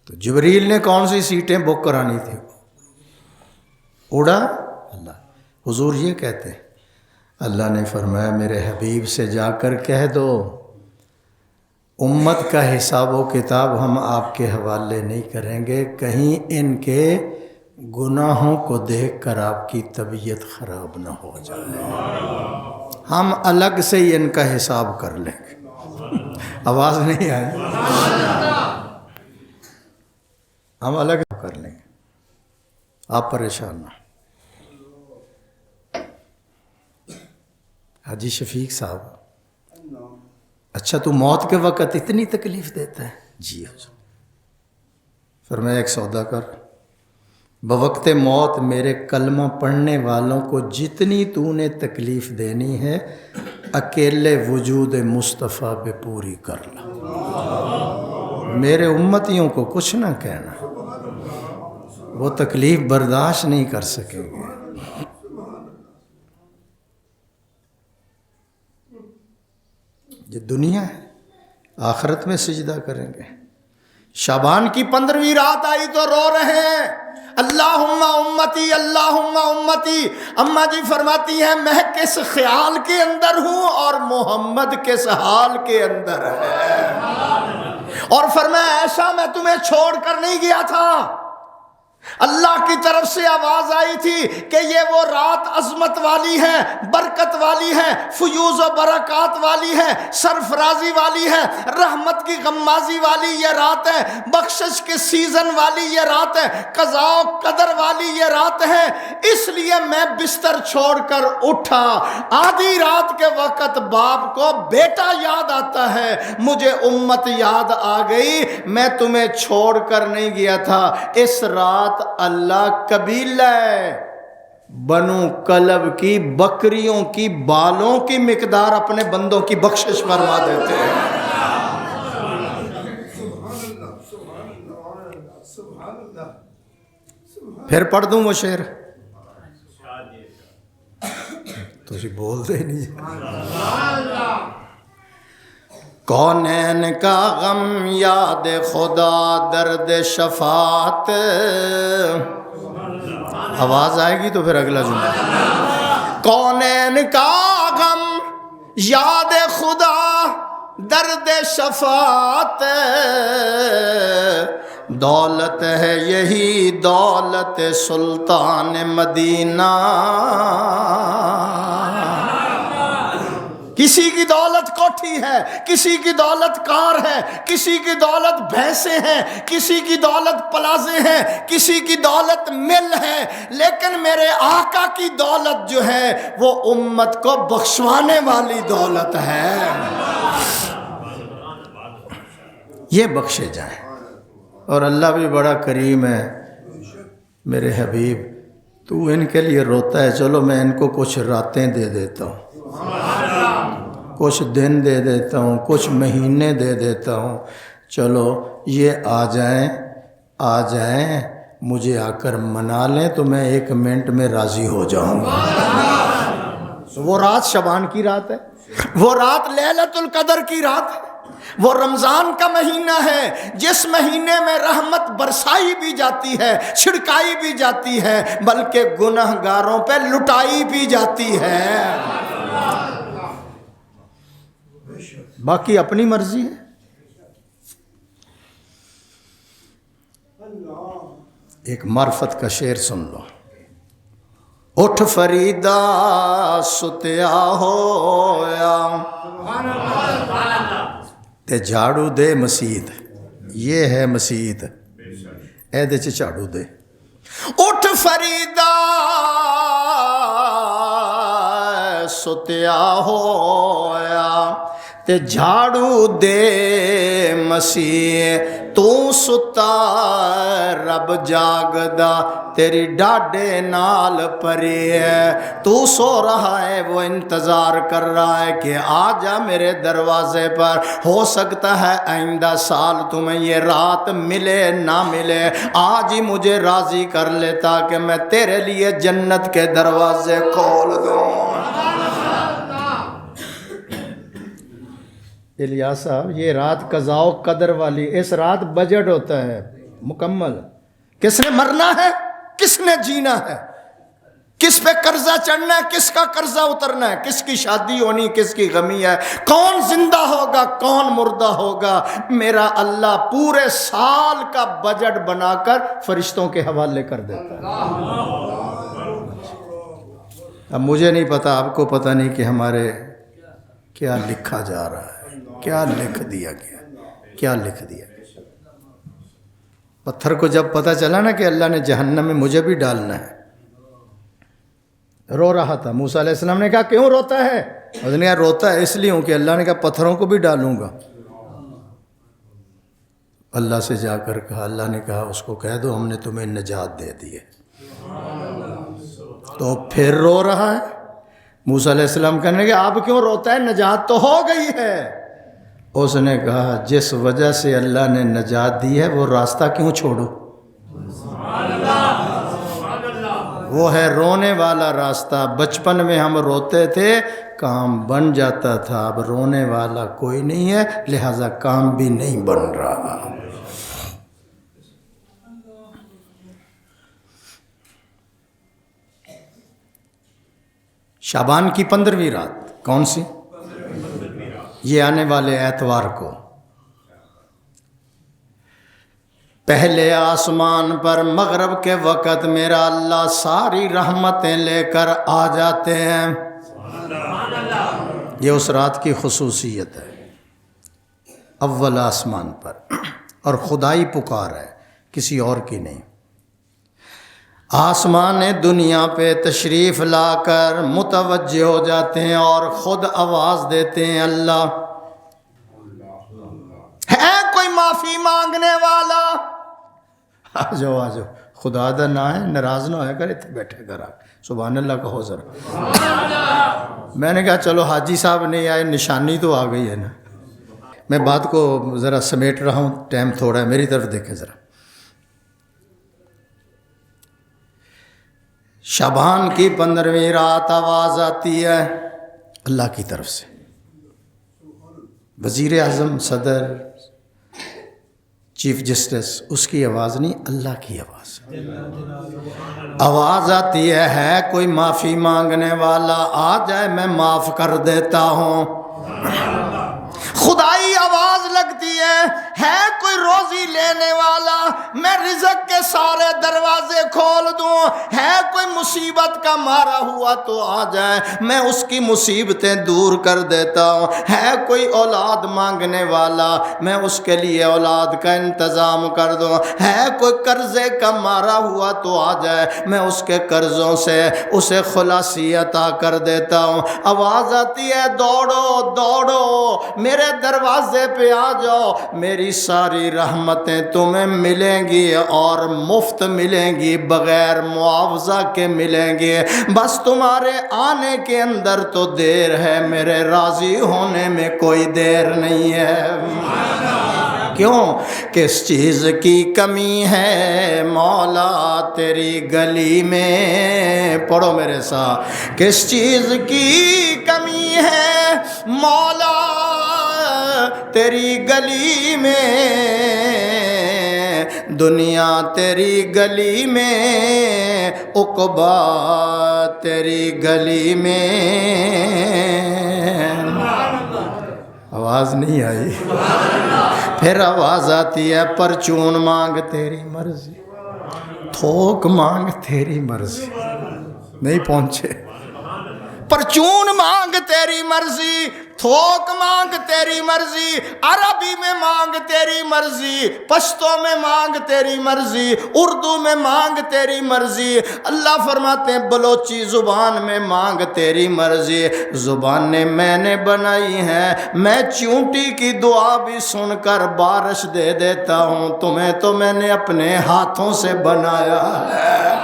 تو جبریل نے کون سی سیٹیں بک کرانی تھی؟ اڑا اللہ۔ حضور یہ کہتے ہیں، اللہ نے فرمایا میرے حبیب سے جا کر کہہ دو امت کا حساب و کتاب ہم آپ کے حوالے نہیں کریں گے، کہیں ان کے گناہوں کو دیکھ کر آپ کی طبیعت خراب نہ ہو جائے، ہم الگ سے ہی ان کا حساب کر لیں گے۔ آواز نہیں آئی؟ ہم الگ کر لیں گے، آپ پریشان نہ۔ حاجی شفیق صاحب، اچھا تو موت کے وقت اتنی تکلیف دیتا ہے؟ جی حضور۔ فرمایا ایک سودا کر، بوقت موت میرے کلمہ پڑھنے والوں کو جتنی تو نے تکلیف دینی ہے اکیلے وجود مصطفیٰ پہ پوری کر لا، میرے امتیوں کو کچھ نہ کہنا، وہ تکلیف برداشت نہیں کر سکیں گے۔ یہ دنیا ہے، آخرت میں سجدہ کریں گے۔ شعبان کی 15ویں رات آئی تو رو رہے ہیں، اللہم امتی اللہم امتی۔ اماں جی فرماتی ہیں میں کس خیال کے اندر ہوں اور محمد کس حال کے اندر ہے۔ اور فرمایا ایسا میں تمہیں چھوڑ کر نہیں گیا تھا، اللہ کی طرف سے آواز آئی تھی کہ یہ وہ رات عظمت والی ہے، برکت والی ہے، فیوز و برکات والی ہے، سرفرازی والی ہے، رحمت کی غمازی والی یہ رات ہے، بخشش کے سیزن والی یہ رات ہے، قضاء و قدر والی یہ رات ہے۔ اس لیے میں بستر چھوڑ کر اٹھا، آدھی رات کے وقت باپ کو بیٹا یاد آتا ہے، مجھے امت یاد آ گئی، میں تمہیں چھوڑ کر نہیں گیا تھا۔ اس رات اللہ قبیلہ بنو کلب کی بکریوں کی بالوں کی مقدار اپنے بندوں کی بخشش فرما دیتے ہیں۔ پھر پڑھ دوں وہ شعر؟ تجھے بولتے نہیں۔ کونین کا غم یاد خدا درد شفاعت، آواز آئے گی تو پھر اگلا جملہ۔ کونین کا غم یاد خدا درد شفاعت، دولت ہے یہی دولت سلطان مدینہ۔ کسی کی دولت کوٹھی ہے، کسی کی دولت کار ہے، کسی کی دولت بھینسیں ہیں، کسی کی دولت پلازے ہیں، کسی کی دولت مل ہے، لیکن میرے آقا کی دولت جو ہے وہ امت کو بخشوانے والی دولت ہے۔ یہ بخشے جائیں، اور اللہ بھی بڑا کریم ہے۔ میرے حبیب تو ان کے لیے روتا ہے، چلو میں ان کو کچھ راتیں دے دیتا ہوں، کچھ دن دے دیتا ہوں، کچھ مہینے دے دیتا ہوں، چلو یہ آ جائیں مجھے آ کر منا لیں تو میں 1 منٹ میں راضی ہو جاؤں گا۔ وہ رات شعبان کی رات ہے، وہ رات لیلۃ القدر کی رات ہے، وہ رمضان کا مہینہ ہے جس مہینے میں رحمت برسائی بھی جاتی ہے، چھڑکائی بھی جاتی ہے، بلکہ گنہگاروں پہ لٹائی بھی جاتی ہے۔ باقی اپنی مرضی ہے۔ ایک معرفت کا شعر سن لو۔ اٹھ فریدا ستیا ہویا تے جھاڑو دے مسیت، یہ ہے مسیت، ایدے چ جھاڑو دے۔ اٹھ فریدا ستیا ہویا تے جھاڑو دے مسیح، تو ستا رب جاگدا تیری ڈاڈے نال پری ہے، تو سو رہا ہے وہ انتظار کر رہا ہے کہ آ جا میرے دروازے پر، ہو سکتا ہے آئندہ سال تمہیں یہ رات ملے نہ ملے، آج ہی مجھے راضی کر لے تاکہ میں تیرے لیے جنت کے دروازے کھول دوں۔ الیاس صاحب یہ رات قضاء و قدر والی، اس رات بجٹ ہوتا ہے مکمل، کس نے مرنا ہے، کس نے جینا ہے، کس پہ قرضہ چڑھنا ہے، کس کا قرضہ اترنا ہے، کس کی شادی ہونی، کس کی غمی ہے، کون زندہ ہوگا کون مردہ ہوگا۔ میرا اللہ پورے سال کا بجٹ بنا کر فرشتوں کے حوالے کر دیتا ہے۔ اب مجھے نہیں پتا، آپ کو پتہ نہیں کہ ہمارے کیا لکھا جا رہا ہے۔ کیا لکھ دیا گیا، کیا لکھ دیا گیا۔ پتھر کو جب پتہ چلا نا کہ اللہ نے جہنم میں مجھے بھی ڈالنا ہے، رو رہا تھا۔ موسیٰ علیہ السلام نے کہا کیوں روتا ہے؟ اس نے کہا روتا ہے اس لیے ہوں کہ اللہ نے کہا پتھروں کو بھی ڈالوں گا۔ اللہ سے جا کر کہا، اللہ نے کہا اس کو کہہ دو ہم نے تمہیں نجات دے دی ہے۔ تو پھر رو رہا ہے۔ موسیٰ علیہ السلام کہنے کہ آپ کیوں روتا ہے، نجات تو ہو گئی ہے۔ اس نے کہا جس وجہ سے اللہ نے نجات دی ہے وہ راستہ کیوں چھوڑو، وہ ہے رونے والا راستہ۔ بچپن میں ہم روتے تھے کام بن جاتا تھا، اب رونے والا کوئی نہیں ہے لہٰذا کام بھی نہیں بن رہا۔ شعبان کی 15ویں رات کون سی؟ یہ آنے والے اتوار کو۔ پہلے آسمان پر مغرب کے وقت میرا اللہ ساری رحمتیں لے کر آ جاتے ہیں۔ یہ اس رات کی خصوصیت ہے، اول آسمان پر، اور خدائی پکار ہے کسی اور کی نہیں۔ آسمان دنیا پہ تشریف لا کر متوجہ ہو جاتے ہیں اور خود آواز دیتے ہیں اللہ ہے کوئی معافی مانگنے والا؟ آ جاؤ آ جاؤ، خدا دا نہ ہے، ناراض نہ ہویا کر، اتنے بیٹھے کر آ سبحان اللہ کہو ذرا۔ میں نے کہا چلو حاجی صاحب نہیں آئے، نشانی تو آ گئی ہے نا۔ میں بات کو ذرا سمیٹ رہا ہوں، ٹائم تھوڑا ہے، میری طرف دیکھیں ذرا۔ شعبان کی 15ویں رات آواز آتی ہے اللہ کی طرف سے، وزیر اعظم، صدر، چیف جسٹس، اس کی آواز نہیں، اللہ کی آواز۔ آواز آتی ہے کوئی معافی مانگنے والا آ جائے میں معاف کر دیتا ہوں۔ خدائی آواز لگتی ہے کوئی روزی لینے والا میں رزق کے سارے دروازے کھول دوں، ہے کوئی مصیبت کا مارا ہوا تو آ جائے میں اس کی مصیبتیں دور کر دیتا ہوں، ہے کوئی اولاد مانگنے والا میں اس کے لیے اولاد کا انتظام کر دوں، ہے کوئی قرضے کا مارا ہوا تو آ جائے میں اس کے قرضوں سے اسے خلاصی عطا کر دیتا ہوں۔ آواز آتی ہے دوڑو دوڑو میرے دروازے پہ آ جاؤ، میری ساری رحمتیں تمہیں ملیں گی اور مفت ملیں گی، بغیر معاوضہ کے ملیں گی، بس تمہارے آنے کے اندر تو دیر ہے، میرے راضی ہونے میں کوئی دیر نہیں ہے۔ کیوں؟ کس چیز کی کمی ہے مولا تیری گلی میں، پڑھو میرے ساتھ، کس چیز کی کمی ہے مولا تیری گلی میں، دنیا تیری گلی میں، عقبا تیری گلی میں۔ آواز نہیں آئی؟ پھر آواز آتی ہے پرچون مانگ تیری مرضی، تھوک مانگ تیری مرضی، نہیں پہنچے۔ پرچون مانگ تیری مرضی، تھوک مانگ تیری مرضی، عربی میں مانگ تیری مرضی، پشتو میں مانگ تیری مرضی، اردو میں مانگ تیری مرضی، اللہ فرماتے ہیں بلوچی زبان میں مانگ تیری مرضی۔ زبانیں میں نے بنائی ہیں، میں چونٹی کی دعا بھی سن کر بارش دے دیتا ہوں، تمہیں تو میں نے اپنے ہاتھوں سے بنایا ہے،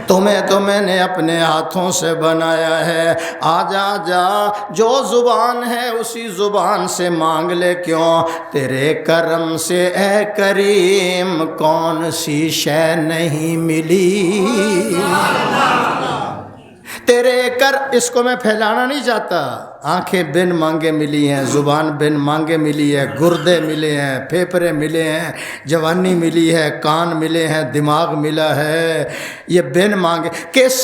تمہیں تو میں نے اپنے ہاتھوں سے بنایا ہے۔ آجا جا جو زبان ہے اسی زبان سے مانگ لے، کیوں تیرے کرم سے اے کریم کون سی شے نہیں ملی، تیرے اس کو میں پھیلانا نہیں چاہتا، آنکھیں بن مانگے ملی ہیں، زبان بن مانگے ملی ہے، گردے ملے ہیں، پھیپھڑے ملے ہیں، جوانی ملی ہے، کان ملے ہیں، دماغ ملا ہے، یہ بن مانگے۔ کس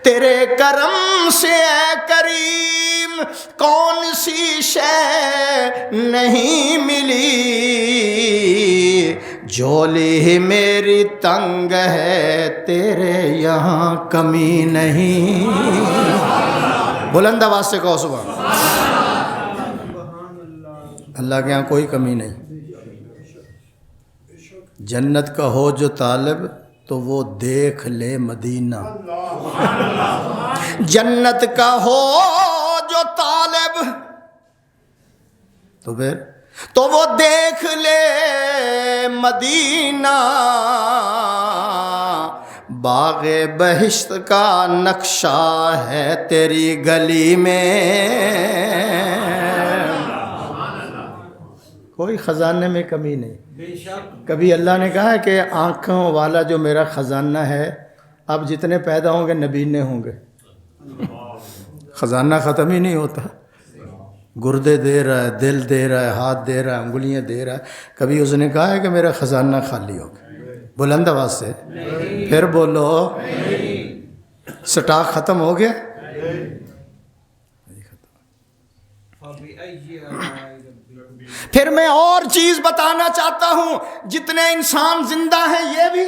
تیرے کرم سے اے کریم کون سی شے نہیں ملی، جھولی میری تنگ ہے تیرے یہاں کمی نہیں۔ بلند آواز سے کہو سبحان۔ اللہ کے یہاں کوئی کمی نہیں. جنت کا ہو جو طالب تو وہ دیکھ لے مدینہ. جنت کا ہو جو طالب تو پھر تو وہ دیکھ لے مدینہ. باغ بہشت کا نقشہ ہے تیری گلی میں. کوئی خزانے میں کمی نہیں. کبھی اللہ نے کہا ہے کہ آنکھوں والا جو میرا خزانہ ہے اب جتنے پیدا ہوں گے نبینے ہوں گے. خزانہ ختم ہی نہیں ہوتا. گردے دے رہا ہے، دل دے رہا ہے، ہاتھ دے رہا ہے، انگلیاں دے رہا ہے. کبھی اس نے کہا ہے کہ میرا خزانہ خالی ہو گیا؟ بلند آواز سے پھر بولو. سٹاک ختم ہو گیا؟ پھر میں اور چیز بتانا چاہتا ہوں. جتنے انسان زندہ ہیں یہ بھی،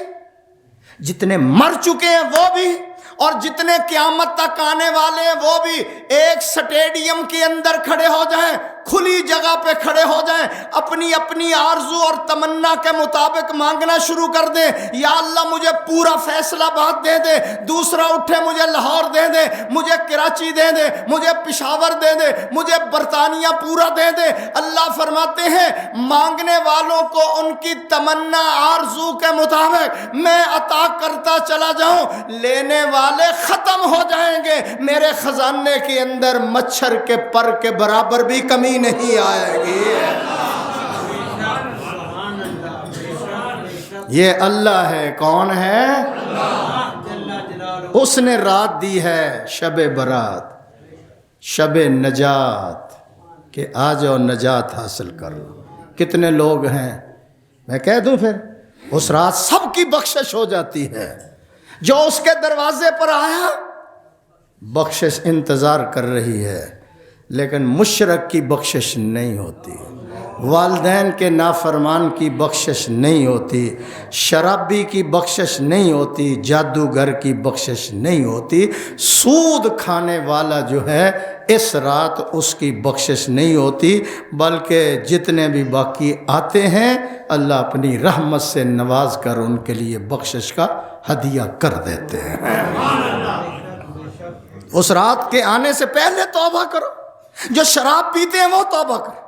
جتنے مر چکے ہیں وہ بھی، اور جتنے قیامت تک آنے والے ہیں وہ بھی ایک سٹیڈیم کے اندر کھڑے ہو جائیں، کھلی جگہ پہ کھڑے ہو جائیں، اپنی اپنی آرزو اور تمنا کے مطابق مانگنا شروع کر دیں. یا اللہ مجھے پورا فیصلہ آباد دے دے، دوسرا اٹھے مجھے لاہور دے دے، مجھے کراچی دے دے، مجھے پشاور دے دے، مجھے برطانیہ پورا دے دے. اللہ فرماتے ہیں مانگنے والوں کو ان کی تمنا آرزو کے مطابق میں عطا کرتا چلا جاؤں. لینے والے ختم ہو جائیں گے، میرے خزانے کے اندر مچھر کے پر کے برابر بھی کمی نہیں آئے گی. یہ اللہ ہے. کون ہے؟ اس نے رات دی ہے شب برات، شب نجات، کہ آ جاؤ نجات حاصل کر لو. کتنے لوگ ہیں میں کہہ دوں پھر؟ اس رات سب کی بخشش ہو جاتی ہے. جو اس کے دروازے پر آیا بخشش انتظار کر رہی ہے، لیکن مشرک کی بخشش نہیں ہوتی، والدین کے نافرمان کی بخشش نہیں ہوتی، شرابی کی بخشش نہیں ہوتی، جادوگر کی بخشش نہیں ہوتی. سود کھانے والا جو ہے اس رات اس کی بخشش نہیں ہوتی، بلکہ جتنے بھی باقی آتے ہیں اللہ اپنی رحمت سے نواز کر ان کے لیے بخشش کا ہدیہ کر دیتے ہیں. اس رات کے آنے سے پہلے توبہ کرو. جو شراب پیتے ہیں وہ توبہ کرو.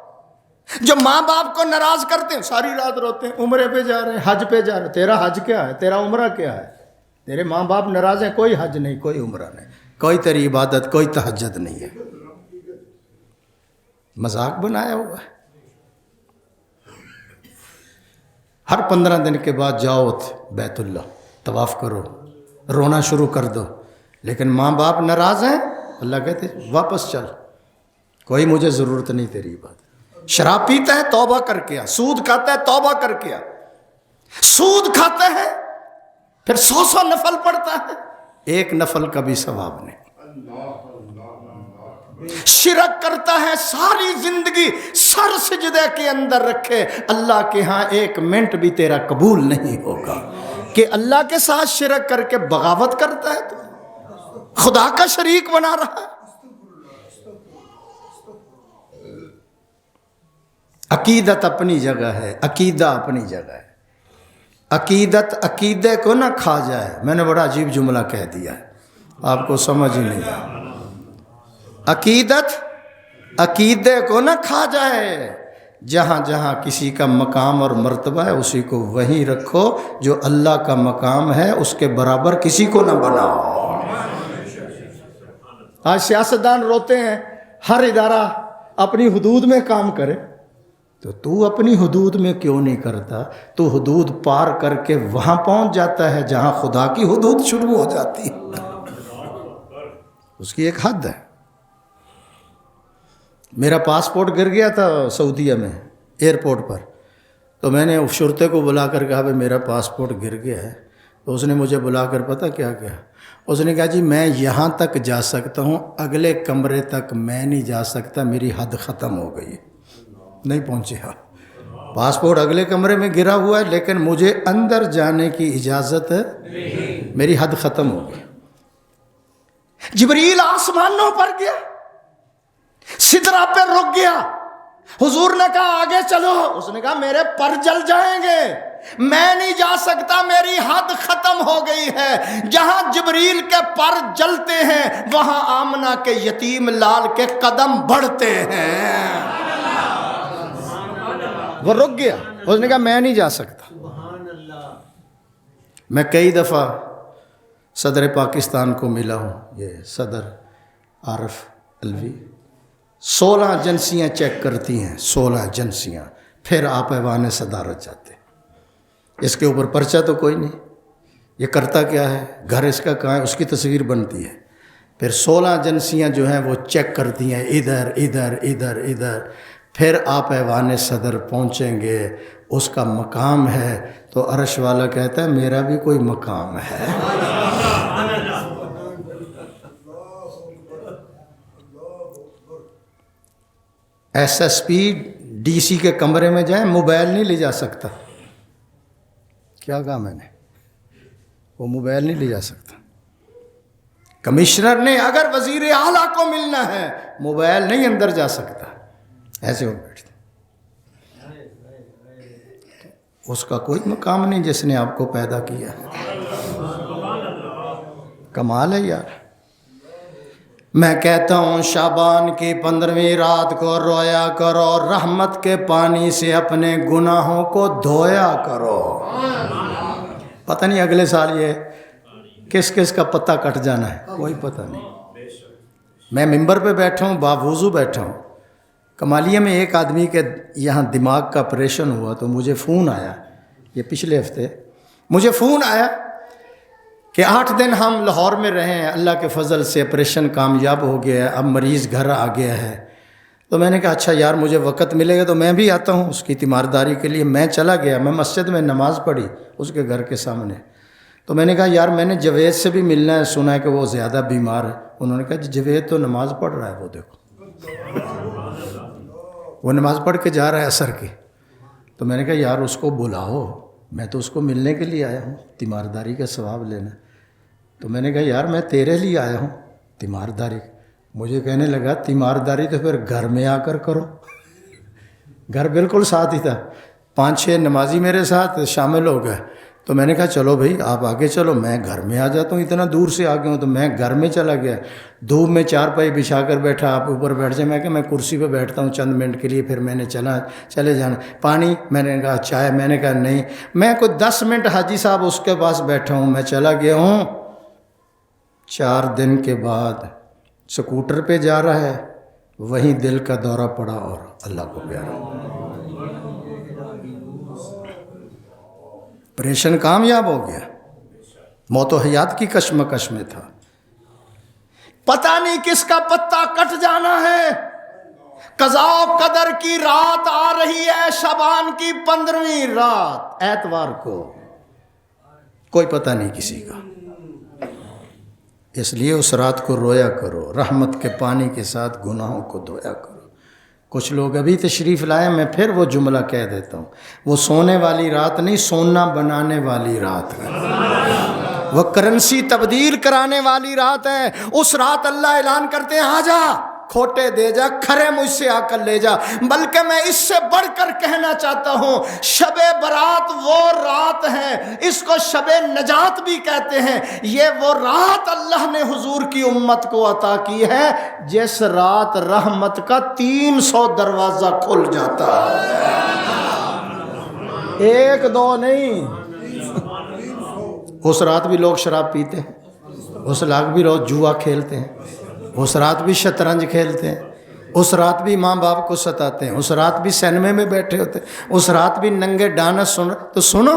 جو ماں باپ کو ناراض کرتے ہیں ساری رات روتے ہیں، عمرے پہ جا رہے ہیں، حج پہ جا رہے ہیں. تیرا حج کیا ہے؟ تیرا عمرہ کیا ہے؟ تیرے ماں باپ ناراض ہیں، کوئی حج نہیں، کوئی عمرہ نہیں، کوئی تیری عبادت، کوئی تہجد نہیں ہے. مذاق بنایا ہوا ہے. ہر 15 دن کے بعد جاؤ بیت اللہ، طواف کرو، رونا شروع کر دو. لیکن ماں باپ ناراض ہیں، اللہ کہتے واپس چل، کوئی مجھے ضرورت نہیں تیری عبادت. شراب پیتا ہے توبہ کر کے آ، سود کھاتا ہے توبہ کر کے آ. سود کھاتا ہے پھر 100 نفل پڑتا ہے، ایک نفل کا بھی ثواب نہیں. شرک کرتا ہے ساری زندگی سر سجدے کے اندر رکھے، اللہ کے ہاں 1 منٹ بھی تیرا قبول نہیں ہوگا. کہ اللہ کے ساتھ شرک کر کے بغاوت کرتا ہے، تو خدا کا شریک بنا رہا ہے. عقیدت اپنی جگہ ہے، عقیدہ اپنی جگہ ہے. عقیدت عقیدے کو نہ کھا جائے. میں نے بڑا عجیب جملہ کہہ دیا ہے، آپ کو سمجھ ہی نہیں آیا. عقیدت عقیدے کو نہ کھا جائے. جہاں جہاں کسی کا مقام اور مرتبہ ہے اسی کو وہیں رکھو، جو اللہ کا مقام ہے اس کے برابر کسی کو نہ بناؤ. آج سیاستدان روتے ہیں ہر ادارہ اپنی حدود میں کام کرے، تو اپنی حدود میں کیوں نہیں کرتا؟ تو حدود پار کر کے وہاں پہنچ جاتا ہے جہاں خدا کی حدود شروع ہو جاتی ہے. اس کی ایک حد ہے. میرا پاسپورٹ گر گیا تھا سعودیہ میں ایئرپورٹ پر، تو میں نے شرطے کو بلا کر کہا بھائی میرا پاسپورٹ گر گیا ہے. تو اس نے مجھے بلا کر پتہ کیا کہا؟ اس نے کہا جی میں یہاں تک جا سکتا ہوں، اگلے کمرے تک میں نہیں جا سکتا، میری حد ختم ہو گئی، نہیں پہنچے. ہاں پاسپورٹ اگلے کمرے میں گرا ہوا ہے لیکن مجھے اندر جانے کی اجازت ہے، میری حد ختم ہو گئی. جبریل آسمانوں پر گیا، سدرہ پہ رک گیا، حضور نے کہا آگے چلو، اس نے کہا میرے پر جل جائیں گے، میں نہیں جا سکتا، میری حد ختم ہو گئی ہے۔ جہاں جبریل کے پر جلتے ہیں وہاں آمنہ کے یتیم لال کے قدم بڑھتے ہیں۔ وہ رک گیا، اس نے کہا میں نہیں جا سکتا۔ میں کئی دفعہ صدر پاکستان کو ملا ہوں، یہ صدر عارف الوی، 16 ایجنسیاں چیک کرتی ہیں، 16 ایجنسیاں، پھر آپ ایوان صدارت جاتے ہیں۔ اس کے اوپر پرچہ تو کوئی نہیں، یہ کرتا کیا ہے، گھر اس کا کہاں ہے، اس کی تصویر بنتی ہے، پھر 16 ایجنسیاں جو ہیں وہ چیک کرتی ہیں، ادھر ادھر ادھر ادھر، پھر آپ ایوان صدر پہنچیں گے، اس کا مقام ہے تو عرش والا کہتا ہے میرا بھی کوئی مقام ہے۔ S S P D C کے کمرے میں جائیں، موبائل نہیں لے جا سکتا۔ کیا کہا میں نے؟ وہ موبائل نہیں لے جا سکتا۔ کمشنر نے اگر وزیر اعلیٰ کو ملنا ہے موبائل نہیں اندر جا سکتا، ایسے ہو بیٹھتے۔ اس کا کوئی مقام نہیں جس نے آپ کو پیدا کیا۔ کمال ہے یار۔ میں کہتا ہوں شعبان کی 15ویں رات کو رویا کرو، رحمت کے پانی سے اپنے گناہوں کو دھویا کرو۔ پتہ نہیں اگلے سال یہ کس کس کا پتہ کٹ جانا ہے، کوئی پتہ نہیں۔ میں ممبر پہ بیٹھا ہوں، باوضو بیٹھا ہوں، کمالیہ میں ایک آدمی کے یہاں دماغ کا آپریشن ہوا تو مجھے فون آیا، یہ پچھلے ہفتے مجھے فون آیا کہ 8 دن ہم لاہور میں رہے ہیں، اللہ کے فضل سے آپریشن کامیاب ہو گیا ہے، اب مریض گھر آ گیا ہے۔ تو میں نے کہا اچھا یار مجھے وقت ملے گا تو میں بھی آتا ہوں اس کی تیمارداری کے لیے۔ میں چلا گیا، میں مسجد میں نماز پڑھی اس کے گھر کے سامنے۔ تو میں نے کہا یار میں نے جوید سے بھی ملنا ہے، سنا ہے کہ وہ زیادہ بیمار ہے۔ انہوں نے کہا جوید تو نماز پڑھ رہا ہے، وہ دیکھو وہ نماز پڑھ کے جا رہا ہے عصر کی۔ تو میں نے کہا یار اس کو بلاؤ، میں تو اس کو ملنے کے لیے آیا ہوں، تیمارداری کا ثواب لینا۔ تو میں نے کہا یار میں تیرے لیے آیا ہوں تیمارداری۔ مجھے کہنے لگا تیمارداری تو پھر گھر میں آ کر کرو۔ گھر بالکل ساتھ ہی تھا، 5-6 نمازی میرے ساتھ شامل ہو گئے۔ تو میں نے کہا چلو بھائی آپ آگے چلو، میں گھر میں آ جاتا ہوں، اتنا دور سے آ گیا ہوں۔ تو میں گھر میں چلا گیا، دھوپ میں چارپائی بچھا کر بیٹھا، آپ اوپر بیٹھ جائیں۔ میں کہ میں کرسی پہ بیٹھتا ہوں چند منٹ کے لیے، پھر میں نے چلے جانا۔ پانی، میں نے کہا چائے، میں نے کہا نہیں۔ میں کوئی 10 منٹ حاجی صاحب اس کے پاس بیٹھا ہوں، میں چلا گیا ہوں۔ 4 دن کے بعد سکوٹر پہ جا رہا ہے، وہیں دل کا دورہ پڑا اور اللہ کو پیارا، آپریشن کامیاب ہو گیا۔ موت و حیات کی کشمکش میں تھا، پتہ نہیں کس کا پتہ کٹ جانا ہے۔ قضاء و قدر کی رات آ رہی ہے، شعبان کی 15ویں رات اتوار کو، کوئی پتہ نہیں کسی کا۔ اس لیے اس رات کو رویا کرو، رحمت کے پانی کے ساتھ گناہوں کو دھویا کرو۔ کچھ لوگ ابھی تشریف لائے، میں پھر وہ جملہ کہہ دیتا ہوں، وہ سونے والی رات نہیں، سونا بنانے والی رات ہے، وہ کرنسی تبدیل کرانے والی رات ہے۔ اس رات اللہ اعلان کرتے ہیں آ جا، کھوٹے دے جا، کھرے مجھ سے آ کر لے جا۔ بلکہ میں اس سے بڑھ کر کہنا چاہتا ہوں، شب برات وہ رات ہے، اس کو شب نجات بھی کہتے ہیں۔ یہ وہ رات اللہ نے حضور کی امت کو عطا کی ہے جس رات رحمت کا 300 دروازہ کھل جاتا ہے، 1-2 نہیں۔ اس رات بھی لوگ شراب پیتے ہیں، اس رات بھی لوگ جوا کھیلتے ہیں، اس رات بھی شطرنج کھیلتے ہیں، اس رات بھی ماں باپ کو ستاتے ہیں، اس رات بھی سینمے میں بیٹھے ہوتے ہیں، اس رات بھی ننگے ڈانس سن۔ تو سنو،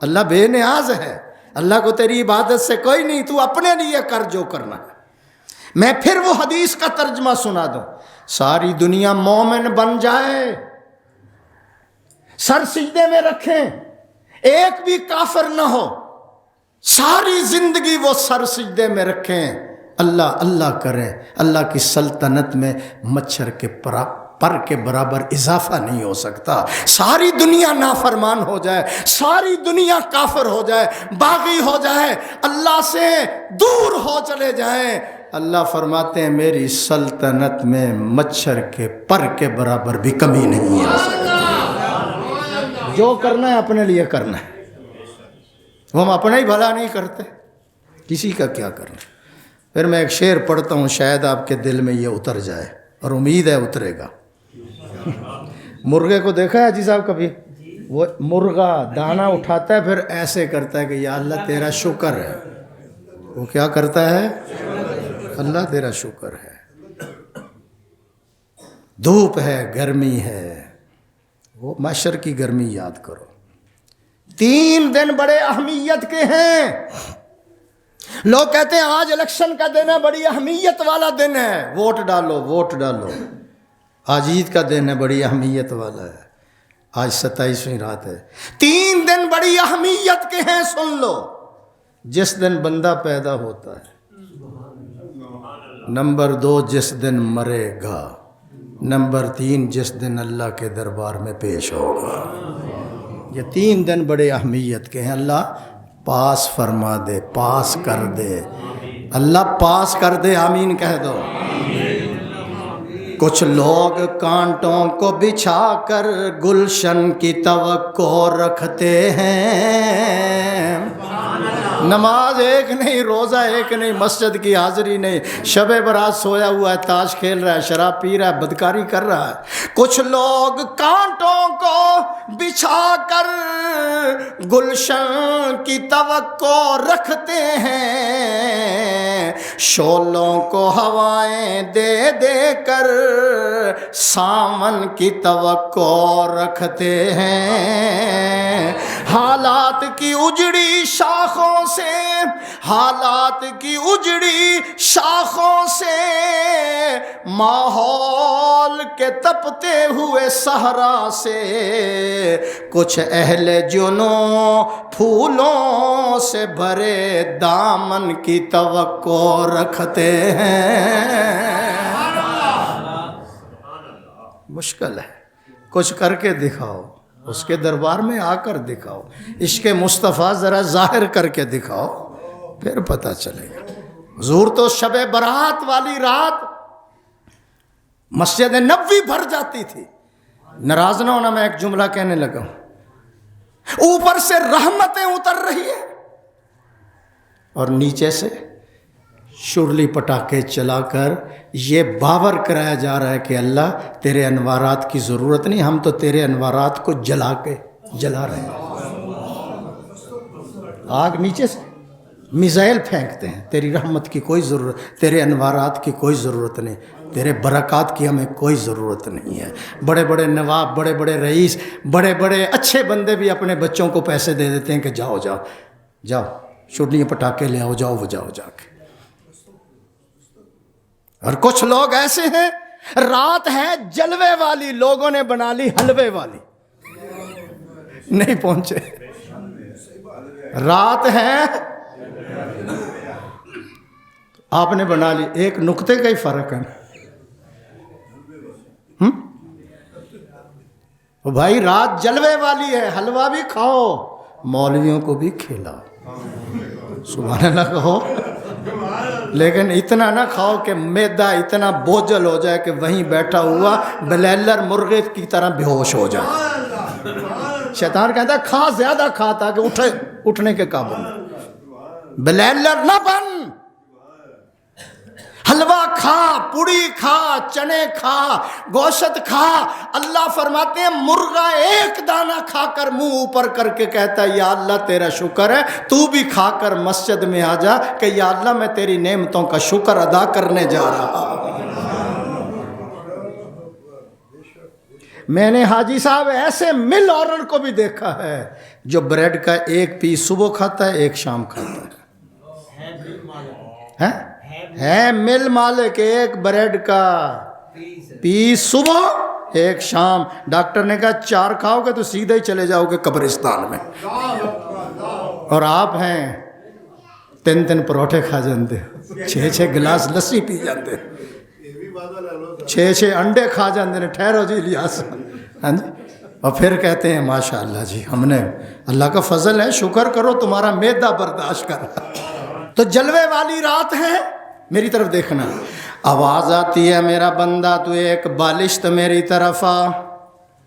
اللہ بے نیاز ہے، اللہ کو تیری عبادت سے کوئی نہیں، تو اپنے لیے کر جو کرنا ہے۔ میں پھر وہ حدیث کا ترجمہ سنا دوں، ساری دنیا مومن بن جائے، سر سجدے میں رکھیں، ایک بھی کافر نہ ہو، ساری زندگی وہ سر سجدے میں رکھیں، اللہ اللہ کریں، اللہ کی سلطنت میں مچھر کے پر کے برابر اضافہ نہیں ہو سکتا۔ ساری دنیا نافرمان ہو جائے، ساری دنیا کافر ہو جائے، باغی ہو جائے، اللہ سے دور ہو چلے جائیں، اللہ فرماتے ہیں میری سلطنت میں مچھر کے پر کے برابر بھی کمی نہیں آ سکتی۔ جو کرنا ہے اپنے لیے کرنا ہے، وہ ہم اپنا ہی بھلا نہیں کرتے، کسی کا کیا کرنا۔ پھر میں ایک شعر پڑھتا ہوں، شاید آپ کے دل میں یہ اتر جائے، اور امید ہے اترے گا۔ مرغے کو دیکھا ہے حاجی صاحب کبھی؟ وہ مرغا دانا اٹھاتا ہے پھر ایسے کرتا ہے کہ یا اللہ تیرا شکر ہے۔ وہ کیا کرتا ہے؟ اللہ تیرا شکر ہے۔ دھوپ ہے، گرمی ہے، وہ محشر کی گرمی یاد کرو۔ 3 دن بڑے اہمیت کے ہیں۔ لوگ کہتے ہیں آج الیکشن کا دن ہے، بڑی اہمیت والا دن ہے، ووٹ ڈالو ووٹ ڈالو۔ آج عید کا دن ہے، بڑی اہمیت والا ہے، آج 27ویں رات ہے۔ 3 دن بڑی اہمیت کے ہیں، سن لو۔ جس دن بندہ پیدا ہوتا ہے، نمبر 2 جس دن مرے گا، نمبر 3 جس دن اللہ کے دربار میں پیش ہوگا۔ یہ 3 دن بڑے اہمیت کے ہیں۔ اللہ پاس فرما دے، پاس کر دے، اللہ پاس کر دے، آمین کہہ دو۔ کچھ لوگ کانٹوں کو بچھا کر گلشن کی توقع رکھتے ہیں۔ نماز ایک نہیں، روزہ ایک نہیں، مسجد کی حاضری نہیں، شب برات سویا ہوا ہے، تاش کھیل رہا ہے، شراب پی رہا ہے، بدکاری کر رہا ہے۔ کچھ لوگ کانٹوں کو بچھا کر گلشن کی توقع رکھتے ہیں، شعلوں کو ہوائیں دے دے کر سامن کی توقع رکھتے ہیں۔ حالات کی اجڑی شاخوں سے، حالات کی اجڑی شاخوں سے، ماحول کے تپتے ہوئے صحرا سے، کچھ اہل جنوں پھولوں سے بھرے دامن کی توقع رکھتے ہیں۔ مشکل ہے، کچھ کر کے دکھاؤ، اس کے دربار میں آ کر دکھاؤ، عشق مصطفیٰ ذرا ظاہر کر کے دکھاؤ، پھر پتہ چلے گا۔ حضور تو شب برات والی رات مسجد نبوی بھر جاتی تھی۔ ناراض نہ ہونا، میں ایک جملہ کہنے لگا ہوں۔ اوپر سے رحمتیں اتر رہی ہیں اور نیچے سے شرلی پٹاخے چلا کر یہ باور کرایا جا رہا ہے کہ اللہ تیرے انوارات کی ضرورت نہیں، ہم تو تیرے انوارات کو جلا رہے ہیں۔ آگ نیچے سے میزائل پھینکتے ہیں، تیری رحمت کی کوئی ضرورت، تیرے انوارات کی کوئی ضرورت نہیں، تیرے برکات کی ہمیں کوئی ضرورت نہیں ہے۔ بڑے بڑے نواب، بڑے بڑے رئیس، بڑے بڑے اچھے بندے بھی اپنے بچوں کو پیسے دے دیتے ہیں کہ جاؤ جاؤ جاؤ شرلی پٹاخے لے آؤ، جاؤ وہ جاؤ جا کے۔ اور کچھ لوگ ایسے ہیں، رات ہے جلوے والی، لوگوں نے بنا لی حلوے والی، نہیں پہنچے۔ رات ہے آپ نے بنا لی، ایک نقطے کا ہی فرق ہے۔ بھائی رات جلوے والی ہے، حلوہ بھی کھاؤ، مولویوں کو بھی کھلاؤ، سبحان اللہ کہو، لیکن اتنا نہ کھاؤ کہ معدہ اتنا بوجھل ہو جائے کہ وہیں بیٹھا ہوا بلیلر مرغے کی طرح بے ہوش ہو جائے۔ شیطان کہتا ہے کھا، زیادہ کھا تاکہ اٹھنے کے قابل نہ، بلیلر نہ بن، حلوہ کھا، پوڑی کھا، چنے کھا، گوشت کھا۔ اللہ فرماتے ہیں مرغا ایک دانہ کھا کر منہ اوپر کر کے کہتا ہے یا اللہ تیرا شکر ہے، تو بھی کھا کر مسجد میں آ جا کہ یا اللہ میں تیری نعمتوں کا شکر ادا کرنے جا رہا ہوں۔ میں نے حاجی صاحب ایسے مل اورن کو بھی دیکھا ہے جو بریڈ کا ایک پیس صبح کھاتا ہے، ایک شام کھاتا ہے مل مالک، ایک بریڈ کا پیس صبح ایک شام۔ ڈاکٹر نے کہا 4 کھاؤ گے تو سیدھے ہی چلے جاؤ گے قبرستان میں، اور آپ ہیں 3 پروٹھے کھا جاتے، 6 گلاس لسی پی جاتے، 6 انڈے کھا جاتے ہیں۔ ٹھہرو جی الیاس، ہاں جی، اور پھر کہتے ہیں ماشاء اللہ جی ہم نے، اللہ کا فضل ہے، شکر کرو تمہارا معدہ برداشت کر۔ تو جلوے والی رات ہے، میری طرف دیکھنا. آواز آتی ہے میرا بندہ تو ایک بالشت میری طرف آ.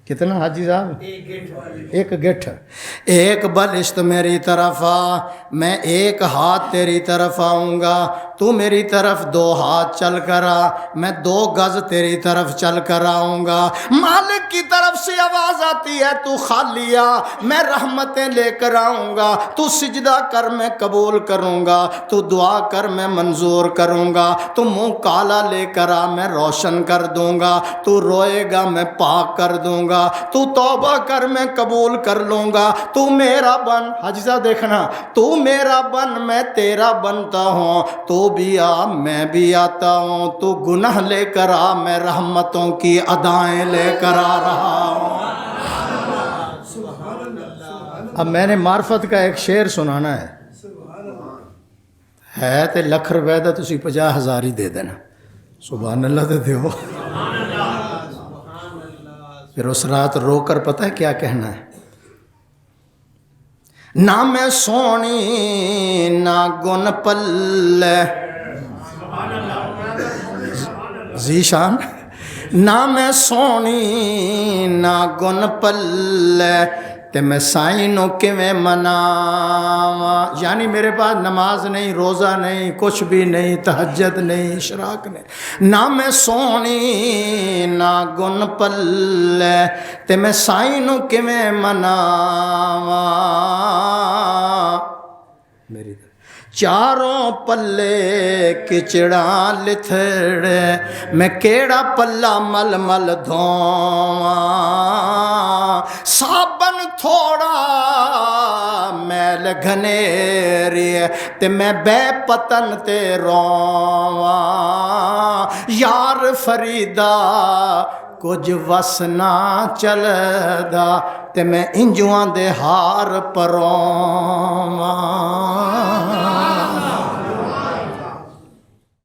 کتنا حاجی صاحب؟ ایک گٹھ. ایک بالشت میری طرف آ، میں ایک ہاتھ تیری طرف آؤں گا، تو میری طرف 2 ہاتھ چل کر آ، میں 2 گز تیری طرف چل کر آؤں گا. مالک کی طرف سے آواز آتی ہے تو خالی آ، میں رحمتیں لے کر آؤں گا، تو سجدہ کر میں قبول کروں گا، تو دعا کر میں منظور کروں گا، تو منہ کالا لے کر آ میں روشن کر دوں گا، تو روئے گا میں پاک کر دوں گا، تو توبہ کر میں قبول کر لوں گا. تو میرا بن. حاجی صاحب دیکھنا، تو میرا بن میں تیرا بنتا ہوں، تو بھی آ میں بھی آتا ہوں، تو گناہ لے کر آ میں رحمتوں کی ادائیں لے کر آ رہا ہوں. اب میں نے معرفت کا ایک شعر سنانا ہے تے لکھ روپے دا تسی 50,000 ہی دے دینا. سبحان اللہ تے دیو. پھر اس رات رو کر پتہ ہے کیا کہنا ہے؟ نہ میں سونی نہ گن پلے ذیشان، نہ میں سونی نہ گن پلے تے میں سائیں نو کیویں مناواں. یعنی میرے پاس نماز نہیں، روزہ نہیں، کچھ بھی نہیں، تہجد نہیں، اشراق نہیں. نہ میں سونی نہ گن پلے تے میں سائیں نو کیویں مناواں. میری چاروں پلے کچڑاں لتھڑے میں کیڑا پلا مل مل دھواں. صابن تھوڑا میل گھنیری تے میں بے پتن تے رواں. یار فریدا کچھ وس نہ چلدا تے میں انجواں دے ہار پرواں.